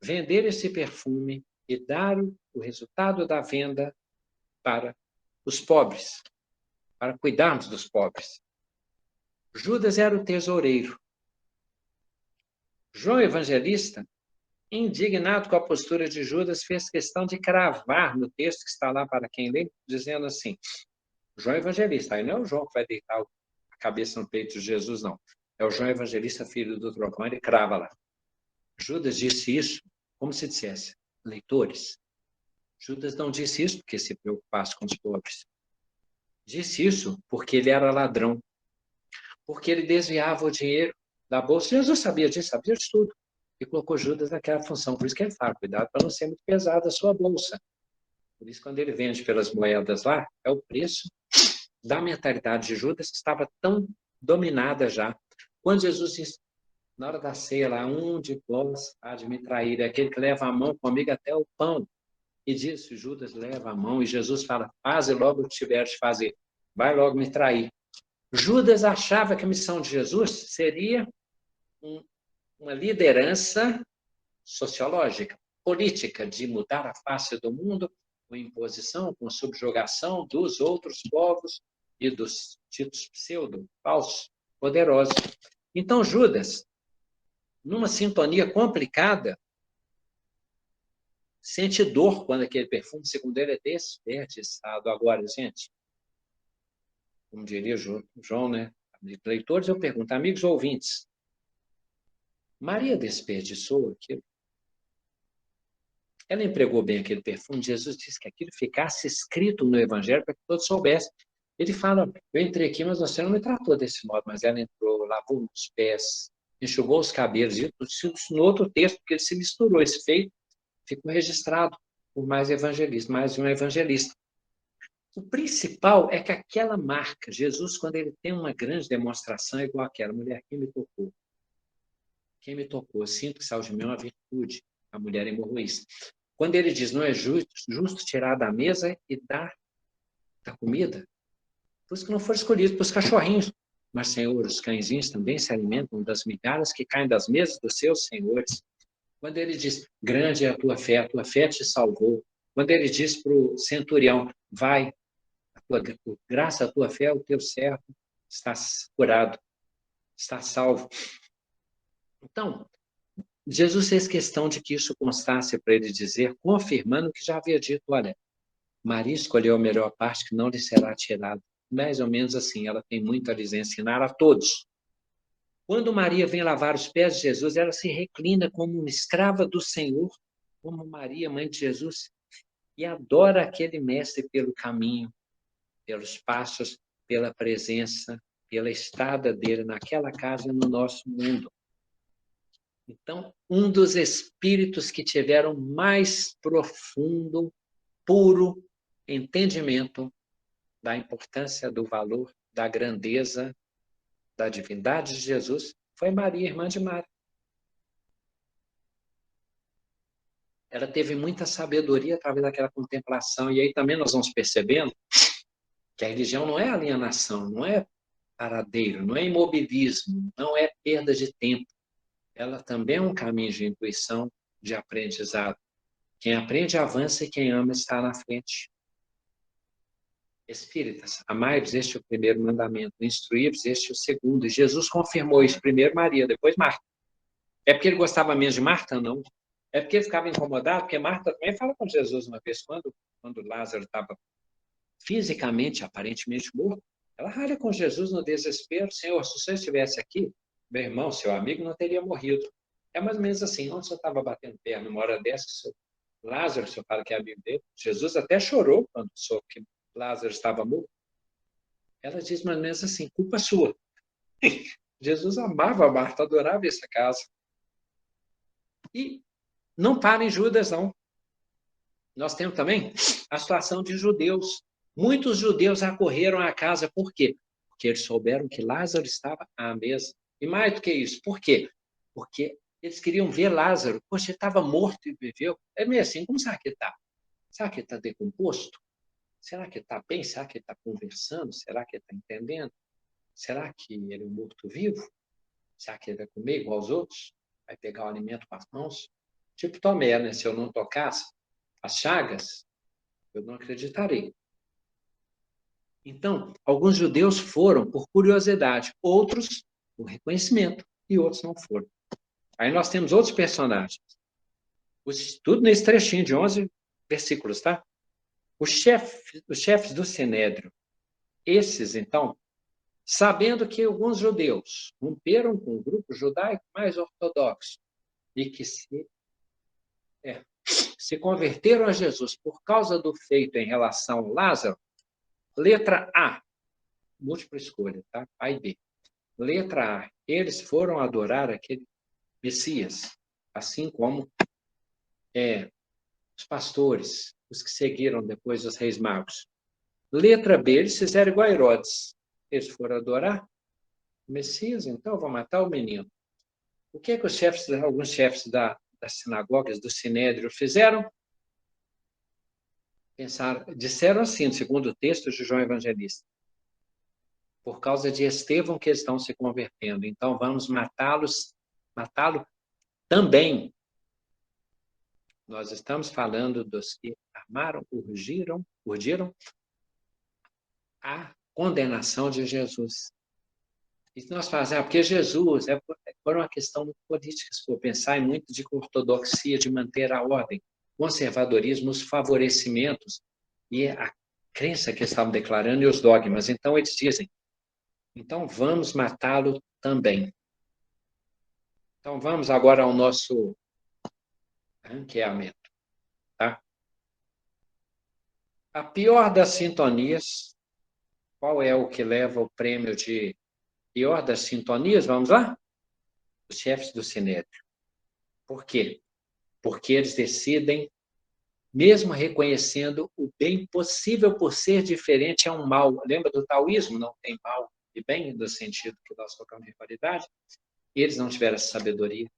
vender esse perfume e dar o resultado da venda para os pobres, para cuidarmos dos pobres. Judas era o tesoureiro. João Evangelista, indignado com a postura de Judas, fez questão de cravar no texto que está lá para quem lê, dizendo assim, João Evangelista, aí não é o João que vai deitar a cabeça no peito de Jesus, não. É o João Evangelista, filho do trovão, ele crava lá. Judas disse isso como se dissesse, leitores, Judas não disse isso porque se preocupasse com os pobres. Disse isso porque ele era ladrão, porque ele desviava o dinheiro da bolsa. Jesus sabia disso, sabia de tudo. E colocou Judas naquela função. Por isso que ele fala, cuidado para não ser muito pesado a sua bolsa. Por isso, quando ele vende pelas moedas lá, é o preço da mentalidade de Judas, que estava tão dominada já. Quando Jesus disse, na hora da ceia lá, um de vós há de me trair, é aquele que leva a mão comigo até o pão. E disse, Judas leva a mão, e Jesus fala, faze logo o que tiveres de fazer. Vai logo me trair. Judas achava que a missão de Jesus seria uma liderança sociológica, política, de mudar a face do mundo com imposição, com subjugação dos outros povos e dos ditos pseudo, falsos, poderosos. Então, Judas, numa sintonia complicada, sente dor quando aquele perfume, segundo ele, é desperdiçado. Agora, gente, como diria João, né? Leitores, eu pergunto, amigos ouvintes, Maria desperdiçou aquilo? Ela empregou bem aquele perfume. Jesus disse que aquilo ficasse escrito no Evangelho para que todos soubessem. Ele fala, eu entrei aqui, mas você não me tratou desse modo. Mas ela entrou, lavou os pés, enxugou os cabelos. E no outro texto, porque ele se misturou. Esse feito ficou registrado por mais evangelistas, mais de um evangelista. O principal é que aquela marca, Jesus, quando ele tem uma grande demonstração, é igual àquela mulher, quem me tocou? Quem me tocou? Sinto que saiu de mim uma virtude. A mulher hemorroísta. Quando ele diz, não é justo tirar da mesa e dar da comida, por isso que não foram escolhidos para os cachorrinhos. Mas, Senhor, os cãezinhos também se alimentam das migalhas que caem das mesas dos seus senhores. Quando ele diz, grande é a tua fé te salvou. Quando ele diz para o centurião, vai, graças à tua fé, o teu servo está curado, está salvo. Então, Jesus fez questão de que isso constasse para ele dizer, confirmando o que já havia dito, olha, Maria escolheu a melhor parte que não lhe será tirada. Mais ou menos assim, ela tem muito a lhes ensinar a todos. Quando Maria vem lavar os pés de Jesus, ela se reclina como uma escrava do Senhor, como Maria, mãe de Jesus, e adora aquele mestre pelo caminho, pelos passos, pela presença, pela estada dele naquela casa e no nosso mundo. Então, um dos espíritos que tiveram mais profundo, puro entendimento da importância, do valor, da grandeza, da divindade de Jesus, foi Maria, irmã de Marta. Ela teve muita sabedoria através daquela contemplação, e aí também nós vamos percebendo que a religião não é alienação, não é paradeiro, não é imobilismo, não é perda de tempo. Ela também é um caminho de intuição, de aprendizado. Quem aprende avança e quem ama está na frente. Espíritas, amai-vos, este é o primeiro mandamento, instruí-vos, este é o segundo. E Jesus confirmou isso, primeiro Maria, depois Marta. É porque ele gostava menos de Marta? Não. É porque ele ficava incomodado, porque Marta também fala com Jesus uma vez, quando Lázaro estava fisicamente, aparentemente morto, ela ralha com Jesus no desespero, Senhor, se você estivesse aqui, meu irmão, seu amigo, não teria morrido. É mais ou menos assim, onde você estava batendo perna numa hora dessa, Lázaro, o senhor fala que é amigo dele, Jesus até chorou quando soube que Lázaro estava morto. Ela diz mais ou menos assim, culpa sua. Jesus amava a Marta, adorava essa casa. E não para em Judas, não. Nós temos também a situação de judeus. Muitos judeus acorreram à casa, por quê? Porque eles souberam que Lázaro estava à mesa. E mais do que isso, por quê? Porque eles queriam ver Lázaro. Poxa, ele estava morto e viveu. É meio assim, como será que ele está? Será que ele está decomposto? Será que ele está bem? Será que ele está conversando? Será que ele está entendendo? será que ele é um morto-vivo? Será que ele vai comer igual aos outros? Vai pegar o alimento com as mãos? Tipo Tomé, né? Se eu não tocasse as chagas, eu não acreditarei. Então, alguns judeus foram por curiosidade, outros por reconhecimento, e outros não foram. Aí nós temos outros personagens. Tudo nesse trechinho de 11 versículos, tá? Os chefes do Sinédrio, esses, então, sabendo que alguns judeus romperam com o grupo judaico mais ortodoxo e que se converteram a Jesus por causa do feito em relação a Lázaro, letra A, múltipla escolha, tá? A e B. Letra A, eles foram adorar aquele Messias, assim como os pastores, os que seguiram depois os reis magos. Letra B, eles fizeram igual a Herodes. Eles foram adorar o Messias, então vão matar o menino. O que os chefes, alguns chefes das sinagogas, do Sinédrio, fizeram? Disseram assim, segundo o texto de João Evangelista, por causa de Estevão que estão se convertendo, então vamos matá-lo também. Nós estamos falando dos que armaram, urdiram a condenação de Jesus. E nós fazemos, porque Jesus é por uma questão política, se for pensar, e muito de ortodoxia, de manter a ordem, conservadorismo, os favorecimentos e a crença que estavam declarando e os dogmas. Então, eles dizem, então vamos matá-lo também. Então, vamos agora ao nosso ranqueamento. Tá? A pior das sintonias, qual é o que leva o prêmio de pior das sintonias? Vamos lá? Os chefes do Sinédrio. Por quê? Porque eles decidem, mesmo reconhecendo o bem possível por ser diferente, é um mal. Lembra do taoísmo? Não tem mal e bem, no sentido que nós tocamos em qualidade. Eles não tiveram essa sabedoria.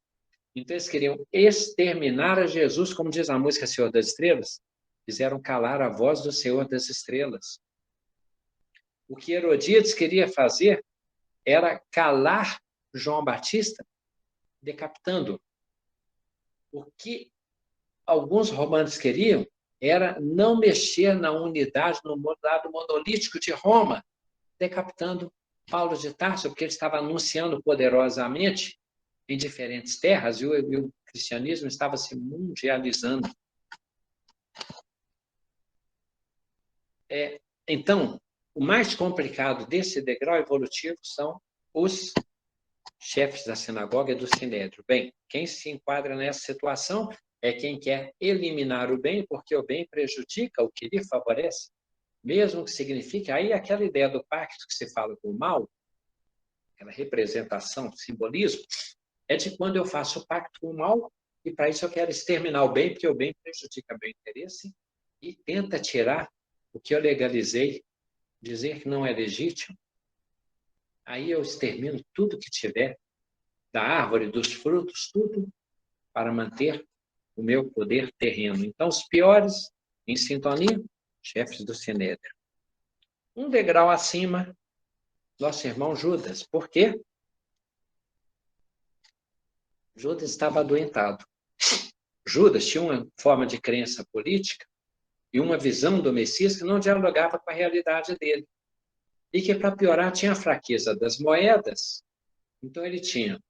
Então, eles queriam exterminar a Jesus, como diz a música Senhor das Estrelas. Fizeram calar a voz do Senhor das Estrelas. O que Herodíades queria fazer era calar João Batista, decapitando. O que alguns romanos queriam era não mexer na unidade, no lado monolítico de Roma, decapitando Paulo de Tarso, porque ele estava anunciando poderosamente em diferentes terras e o cristianismo estava se mundializando. Então, o mais complicado desse degrau evolutivo são os chefes da sinagoga e do sinédrio. Bem, quem se enquadra nessa situação é quem quer eliminar o bem, porque o bem prejudica o que lhe favorece, mesmo que signifique, aí aquela ideia do pacto que se fala com o mal, aquela representação, simbolismo, é de quando eu faço pacto com o mal, e para isso eu quero exterminar o bem, porque o bem prejudica meu interesse, e tenta tirar o que eu legalizei, dizer que não é legítimo, aí eu extermino tudo que tiver, da árvore, dos frutos, tudo, para manter o meu poder terreno. Então, os piores, em sintonia, chefes do Sinédrio. Um degrau acima, nosso irmão Judas. Por quê? Judas estava adoentado. Judas tinha uma forma de crença política e uma visão do Messias que não dialogava com a realidade dele. E que, para piorar, tinha a fraqueza das moedas. Então, ele tinha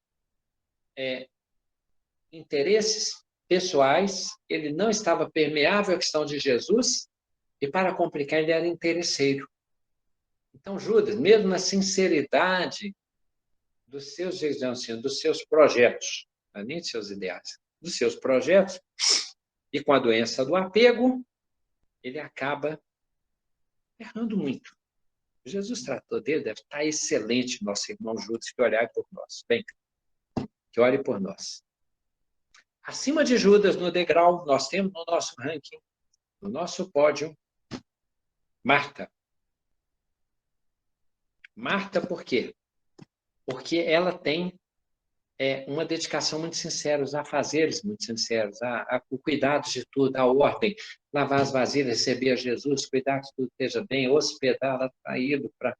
interesses pessoais, ele não estava permeável à questão de Jesus, e, para complicar, ele era interesseiro. Então, Judas, mesmo na sinceridade dos seus, assim, dos seus projetos, nem de seus ideais, dos seus projetos, e com a doença do apego, ele acaba errando muito. Jesus tratou dele, deve estar excelente, nosso irmão Judas, que olhar por nós. Bem, que ore por nós. Acima de Judas, no degrau, nós temos no nosso ranking, no nosso pódio, Marta. Marta, por quê? Porque ela tem uma dedicação muito sincera, os afazeres muito sinceros, o cuidado de tudo, a ordem, lavar as vasilhas, receber a Jesus, cuidar que tudo esteja bem, hospedá-la, traí-lo para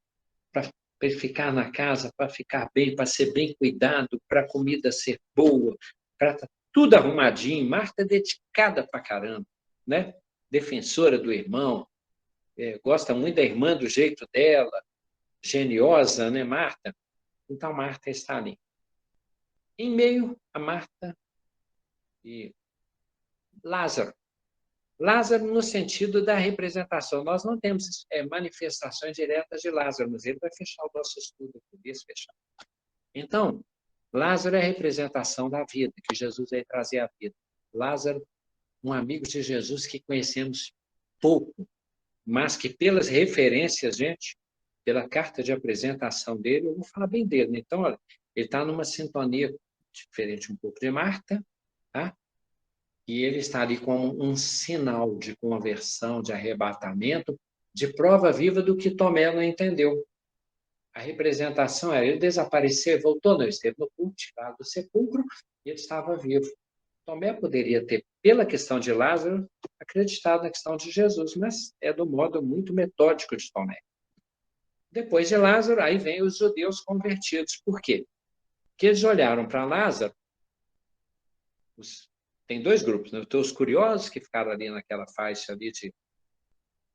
para ele ficar na casa, para ficar bem, para ser bem cuidado, para a comida ser boa, para tudo arrumadinho. Marta é dedicada para caramba, né? Defensora do irmão, gosta muito da irmã do jeito dela, geniosa, né, Marta? Então, Marta está ali. Em meio a Marta e Lázaro. Lázaro no sentido da representação. Nós não temos manifestações diretas de Lázaro, mas ele vai fechar o nosso estudo, fechar. Então, Lázaro é a representação da vida, que Jesus veio trazer à vida. Lázaro, um amigo de Jesus que conhecemos pouco, mas que pelas referências, gente, pela carta de apresentação dele, eu vou falar bem dele. Então, olha, ele está numa sintonia diferente um pouco de Marta, tá? E ele está ali como um sinal de conversão, de arrebatamento, de prova viva do que Tomé não entendeu. A representação era ele desaparecer, voltou, não, esteve no culto, tirado do sepulcro, e ele estava vivo. Tomé poderia ter, pela questão de Lázaro, acreditado na questão de Jesus, mas é do modo muito metódico de Tomé. Depois de Lázaro, aí vem os judeus convertidos. Por quê? Porque eles olharam para Lázaro, tem dois grupos, né? Os curiosos, que ficaram ali naquela faixa ali de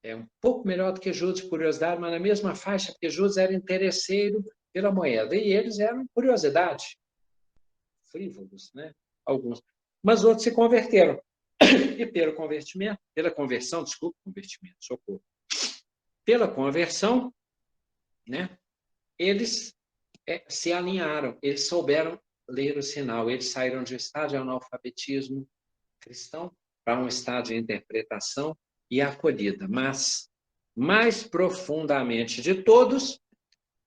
um pouco melhor do que Judas, curiosidade, mas na mesma faixa, porque Judas era interesseiro pela moeda, e eles eram curiosidade, frívolos, né? Alguns. Mas outros se converteram. E pelo convertimento, pela conversão, desculpa, convertimento, socorro. Pela conversão, né? Eles se alinharam, eles souberam ler o sinal, eles saíram de um estado de analfabetismo cristão para um estado de interpretação e acolhida. Mas, mais profundamente de todos,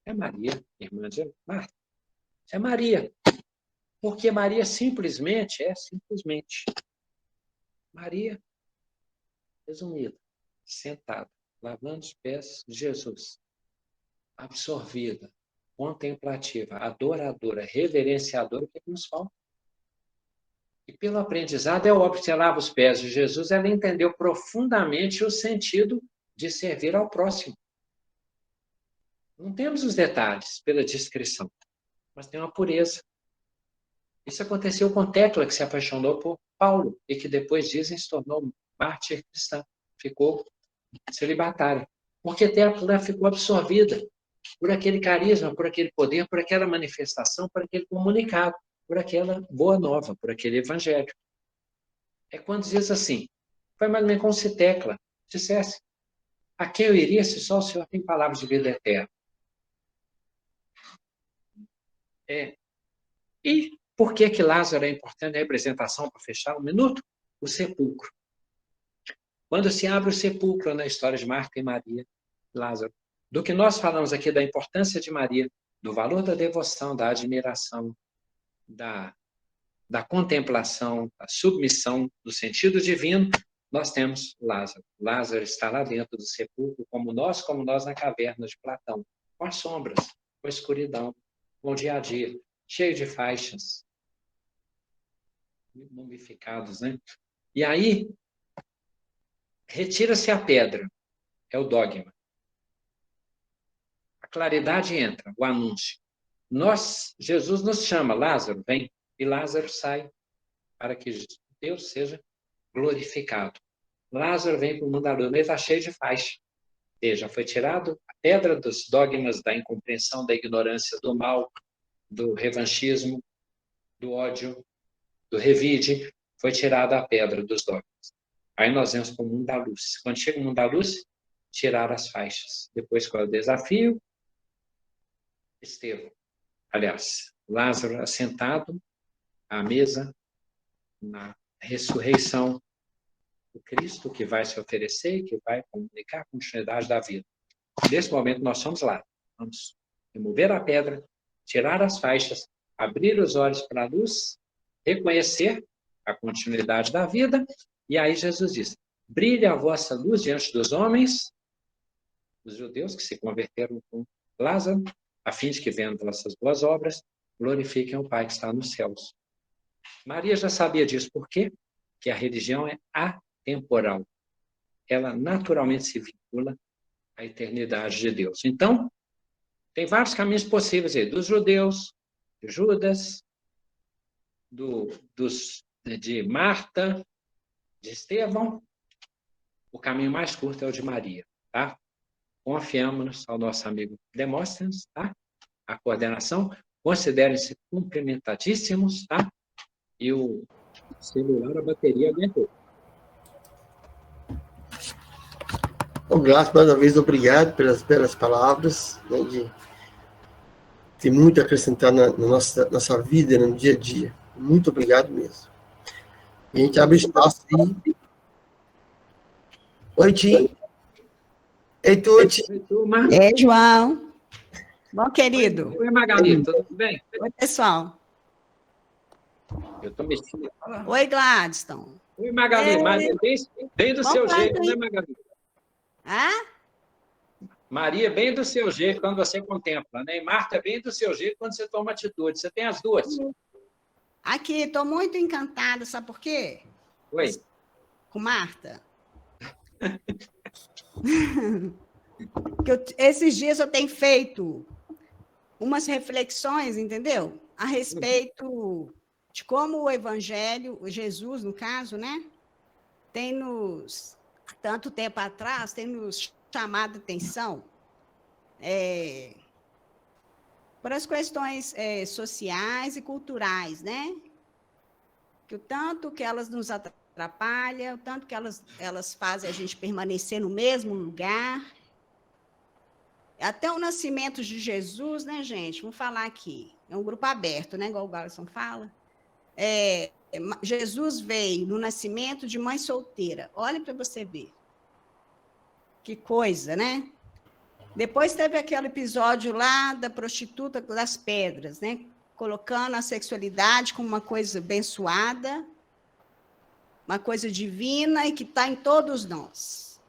é Maria, irmã de Marta. É Maria. Porque Maria simplesmente Maria, resumida, sentada, lavando os pés de Jesus, absorvida, contemplativa, adoradora, reverenciadora, o que nos falta? E pelo aprendizado, é óbvio que você lava os pés de Jesus, ela entendeu profundamente o sentido de servir ao próximo. Não temos os detalhes pela descrição, mas tem uma pureza. Isso aconteceu com Tecla, que se apaixonou por Paulo, e que depois dizem se tornou mártir cristã, ficou celibatária. Porque Tecla ficou absorvida por aquele carisma, por aquele poder, por aquela manifestação, por aquele comunicado, por aquela boa nova, por aquele evangelho. É quando diz assim, foi mais ou menos como se Tecla dissesse, a quem eu iria se só o Senhor tem palavras de vida eterna? E por que Lázaro é importante a representação para fechar um minuto? O sepulcro. Quando se abre o sepulcro na história de Marta e Maria, Lázaro, do que nós falamos aqui da importância de Maria, do valor da devoção, da admiração, da contemplação, da submissão, do sentido divino, nós temos Lázaro. Lázaro está lá dentro do sepulcro, como nós na caverna de Platão, com as sombras, com a escuridão, com o dia a dia, cheio de faixas, mumificados, né? E aí, retira-se a pedra, é o dogma. A claridade entra, o anúncio. Jesus nos chama, Lázaro, vem, e Lázaro sai, para que Deus seja glorificado. Lázaro vem para o mundo da luz, ele está cheio de faixa. Ele já foi tirado a pedra dos dogmas, da incompreensão, da ignorância, do mal, do revanchismo, do ódio, do revide, foi tirada a pedra dos dogmas. Aí nós vamos para o mundo da luz. Quando chega o mundo da luz, tirar as faixas. Depois, qual é o desafio? Estevão. Aliás, Lázaro assentado à mesa na ressurreição do Cristo que vai se oferecer e que vai comunicar a continuidade da vida. Nesse momento, nós somos lá. Vamos remover a pedra, tirar as faixas, abrir os olhos para a luz, reconhecer a continuidade da vida. E aí Jesus diz, brilha a vossa luz diante dos homens, os judeus que se converteram com Lázaro, a fim de que, vendo vossas boas obras, glorifiquem o Pai que está nos céus. Maria já sabia disso. Por quê? Que a religião é atemporal. Ela naturalmente se vincula à eternidade de Deus. Então, Tem vários caminhos possíveis aí, dos judeus, de Judas, de Marta, de Estevão. O caminho mais curto é o de Maria, tá? Confiamos ao nosso amigo Demóstenes, tá? A coordenação, considerem-se cumprimentadíssimos, tá? E o celular, a bateria aguentou. Graças, mais uma vez, obrigado pelas palavras, né, tem muito a acrescentar na nossa vida, no dia a dia. Muito obrigado mesmo. E a gente abre espaço aí. Oi, Tim. Ei, Tuti. Ei, João. Bom, querido. Oi, Magali, tudo bem? Oi, pessoal. Eu estou mexendo. Oi, Gladstone. Oi, Magali. Maria, bem do seu jeito, né, Magali? Ah? Maria, bem do seu jeito quando você contempla, né? E Marta, bem do seu jeito quando você toma atitude. Você tem as duas. Aqui, estou muito encantada, sabe por quê? Oi. Com Marta. Esses dias eu tenho feito umas reflexões, entendeu? A respeito de como o Evangelho, Jesus, no caso, né? Tem nos, tanto tempo atrás, tem nos chamado a atenção para as questões sociais e culturais, né? Que o tanto que elas nos atrapalham, o tanto que elas fazem a gente permanecer no mesmo lugar. Até o nascimento de Jesus, né, gente? Vamos falar aqui. É um grupo aberto, né? Igual o Galson fala. Jesus veio no nascimento de mãe solteira. Olha para você ver. Que coisa, né? Depois teve aquele episódio lá da prostituta das pedras, né? Colocando a sexualidade como uma coisa abençoada, uma coisa divina e que está em todos nós.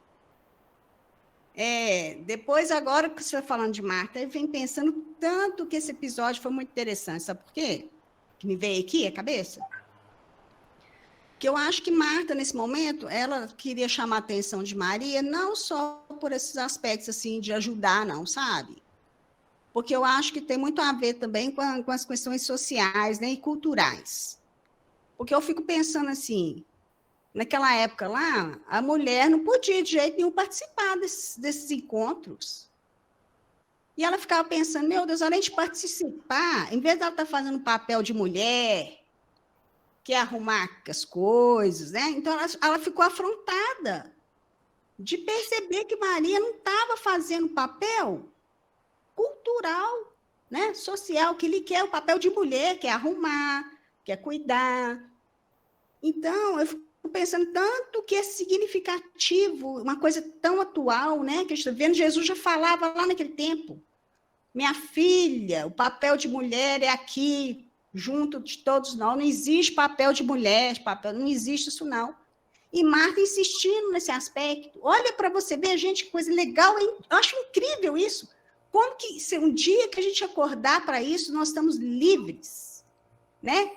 Depois, agora que você está falando de Marta, eu venho pensando tanto que esse episódio foi muito interessante. Sabe por quê? Que me veio aqui a cabeça? Que eu acho que Marta, nesse momento, ela queria chamar a atenção de Maria, não só por esses aspectos assim de ajudar, não, sabe? Porque eu acho que tem muito a ver também com as questões sociais, né, e culturais. Porque eu fico pensando assim, naquela época lá, a mulher não podia de jeito nenhum participar desses encontros. E ela ficava pensando, meu Deus, além de participar, em vez dela estar fazendo papel de mulher, que é arrumar as coisas, né? Então, ela ficou afrontada de perceber que Maria não estava fazendo papel cultural, né? Social, que lhe quer o papel de mulher, que é arrumar, que é cuidar. Então, eu fico pensando tanto que é significativo, uma coisa tão atual, né? Que a gente está vendo, Jesus já falava lá naquele tempo. Minha filha, o papel de mulher é aqui, junto de todos nós. Não existe papel de mulher, não existe isso, não. E Marta insistindo nesse aspecto. Olha para você ver, gente, que coisa legal, hein? Eu acho incrível isso. Como que, se um dia que a gente acordar para isso, nós estamos livres, né?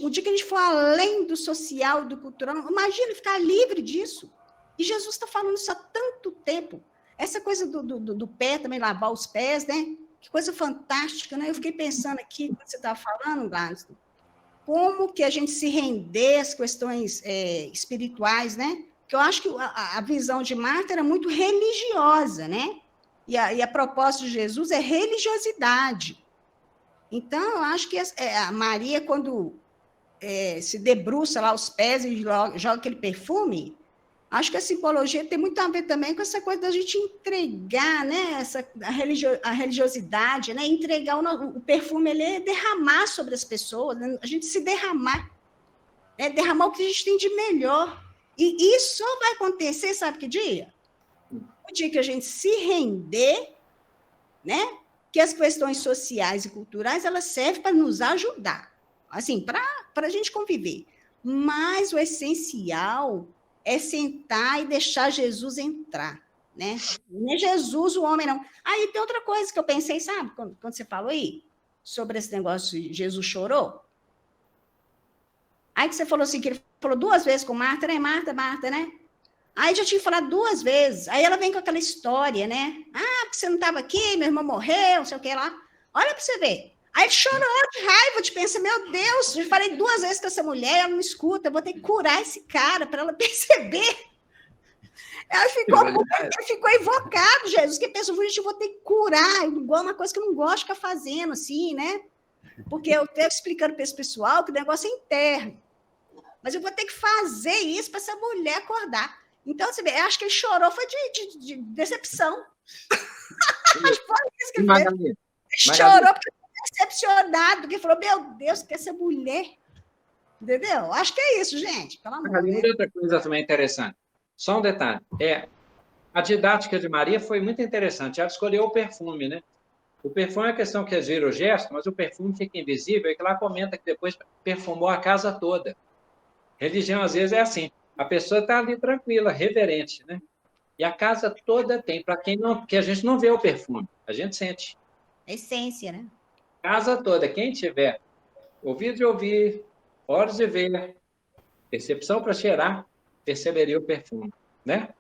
Um dia que a gente for além do social, do cultural, imagina ficar livre disso. E Jesus está falando isso há tanto tempo. Essa coisa do pé também, lavar os pés, né? Que coisa fantástica, né? Eu fiquei pensando aqui, quando você estava falando, Gladstone, como que a gente se render às questões espirituais, né? Porque eu acho que a visão de Marta era muito religiosa, né? E a proposta de Jesus é religiosidade. Então, eu acho que a Maria, quando se debruça lá os pés e joga aquele perfume, acho que a simbologia tem muito a ver também com essa coisa da gente entregar, né? A religiosidade, né? Entregar o perfume, ele é derramar sobre as pessoas, né? A gente se derramar, derramar o que a gente tem de melhor. E isso só vai acontecer, sabe que dia? O dia que a gente se render, né? Que as questões sociais e culturais, elas servem para nos ajudar, assim, para a gente conviver. Mas o essencial é sentar e deixar Jesus entrar, né? Não é Jesus o homem, não. Aí tem outra coisa que eu pensei, sabe? Quando você falou aí, sobre esse negócio de Jesus chorou. Aí que você falou assim, que ele falou 2 vezes com Marta, né? Marta, né? Aí já tinha falado 2 vezes. Aí ela vem com aquela história, né? Ah, porque você não estava aqui, meu irmão morreu, não sei o que lá. Olha para você ver. Aí ele chorou de raiva, de pensar, meu Deus, já falei 2 vezes com essa mulher, ela não escuta, eu vou ter que curar esse cara para ela perceber. Ele ficou invocado, Jesus, que pensou, gente, eu vou ter que curar, igual uma coisa que eu não gosto de ficar fazendo, assim, né? Porque eu estou explicando para esse pessoal que o negócio é interno. Mas eu vou ter que fazer isso para essa mulher acordar. Então, você vê, eu acho que ele chorou, foi de decepção. Foi isso que ele fez. Ele chorou porque foi decepcionado, porque falou, meu Deus, que essa mulher... Entendeu? Acho que é isso, gente, pelo amor de Deus. Outra coisa também interessante. Só um detalhe. A didática de Maria foi muito interessante. Ela escolheu o perfume, né? O perfume é a questão que é gira o gesto, mas o perfume fica invisível, e que ela comenta que depois perfumou a casa toda. Religião, às vezes, é assim. A pessoa está ali tranquila, reverente, né? E a casa toda tem. Para quem não... que a gente não vê o perfume, a gente sente. A essência, né? Casa toda. Quem tiver ouvido de ouvir, olhos de ver, percepção para cheirar, perceberia o perfume, né?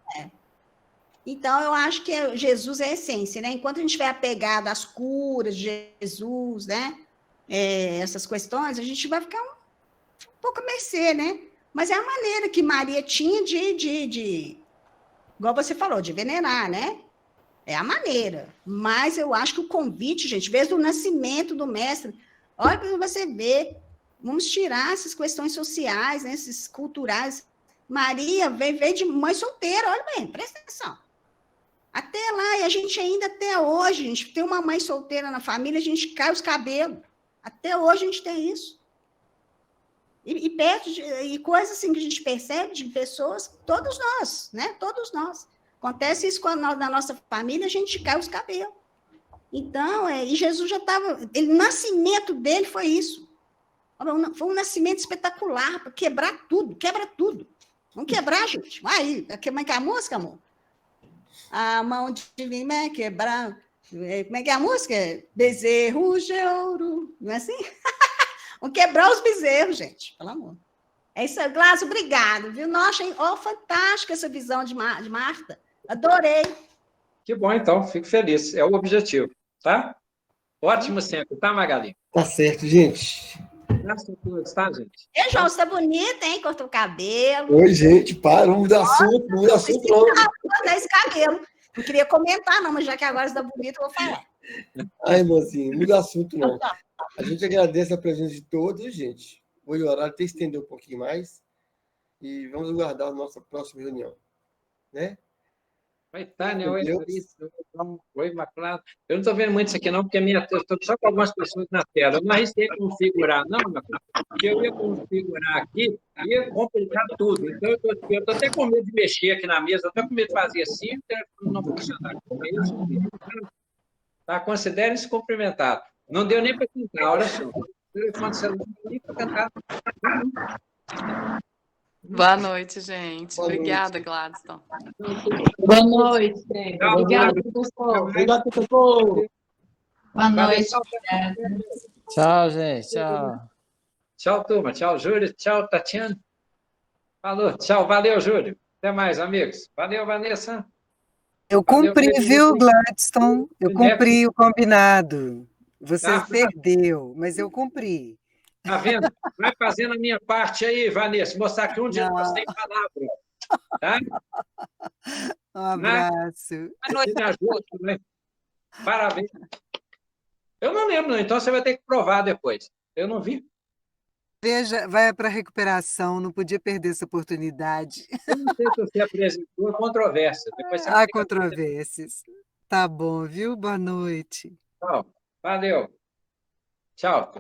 Então, eu acho que Jesus é a essência, né? Enquanto a gente estiver apegado às curas de Jesus, né? Essas questões, a gente vai ficar um pouco a mercê, né? Mas é a maneira que Maria tinha igual você falou, de venerar, né? É a maneira. Mas eu acho que o convite, gente, desde o nascimento do mestre, olha para você ver, vamos tirar essas questões sociais, né, esses culturais. Maria veio de mãe solteira, olha bem, presta atenção. Até lá, e a gente ainda até hoje, a gente tem uma mãe solteira na família, a gente cai os cabelos. Até hoje a gente tem isso. E coisas assim que a gente percebe de pessoas, todos nós, né? Todos nós. Acontece isso na nossa família, a gente cai os cabelos. Então, e Jesus já estava... O nascimento dele foi isso. Foi um nascimento espetacular, para quebra tudo. Vamos quebrar, gente. Vai, como é que é a música, amor? A mão de mim é quebrar. Como é que é a música? Bezerro de ouro. Não é assim? Vamos quebrar os bezerros, gente, pelo amor. É isso aí, Glácio, obrigado, viu? Nossa, achei fantástica essa visão de Marta. Adorei. Que bom, então, fico feliz. É o objetivo, tá? Ótimo sempre, tá, Magali? Tá certo, gente. Graças a Deus, tá, gente? João, você tá bonita, hein? Cortou o cabelo. Oi, gente, para, vamos mudar assunto, não muda assunto logo. Esse cabelo. Não queria comentar, não, mas já que agora você tá bonita, eu vou falar. Ai, irmãzinho, muda assunto, não. A gente agradece a presença de todos, gente. Hoje o horário até estendeu um pouquinho mais. E vamos aguardar a nossa próxima reunião. Né? Oi, Tânia, oi, Maurício, oi, Maclado. Eu não estou vendo muito isso aqui, não, porque eu estou só com algumas pessoas na tela. Eu não arrisquei configurar, não, Maclado, porque eu ia configurar aqui, ia complicar tudo. Então, eu estou até com medo de mexer aqui na mesa, estou com medo de fazer assim, não funcionar. Tá? Considere-se cumprimentado. Não deu nem para cantar, olha só. O telefone celular não deu nem para cantar. Boa noite, gente. Boa noite. Obrigada, Gladstone. Boa noite, gente. Tchau, Obrigada, professor. Obrigado, professor. Boa noite. Tchau, gente. Tchau. Tchau, turma. Tchau, Júlio. Tchau, Tatiana. Falou. Tchau. Valeu, Júlio. Até mais, amigos. Valeu, Vanessa. Eu Valeu, cumpri, Felipe. viu, Gladstone? Eu cumpri o combinado. Você Tá. perdeu, mas eu cumpri. Tá vendo? Vai fazendo a minha parte aí, Vanessa. Mostrar que um dia Não. nós tem palavra. Tá? Um abraço. Você me ajuda, né? Parabéns. Eu não lembro, não. Então você vai ter que provar depois. Eu não vi. Veja, vai para a recuperação, não podia perder essa oportunidade. Eu não sei se você apresentou controvérsia. Depois você Há vai ter que- controvérsias. Tá bom, viu? Boa noite. Tchau. Valeu. Tchau.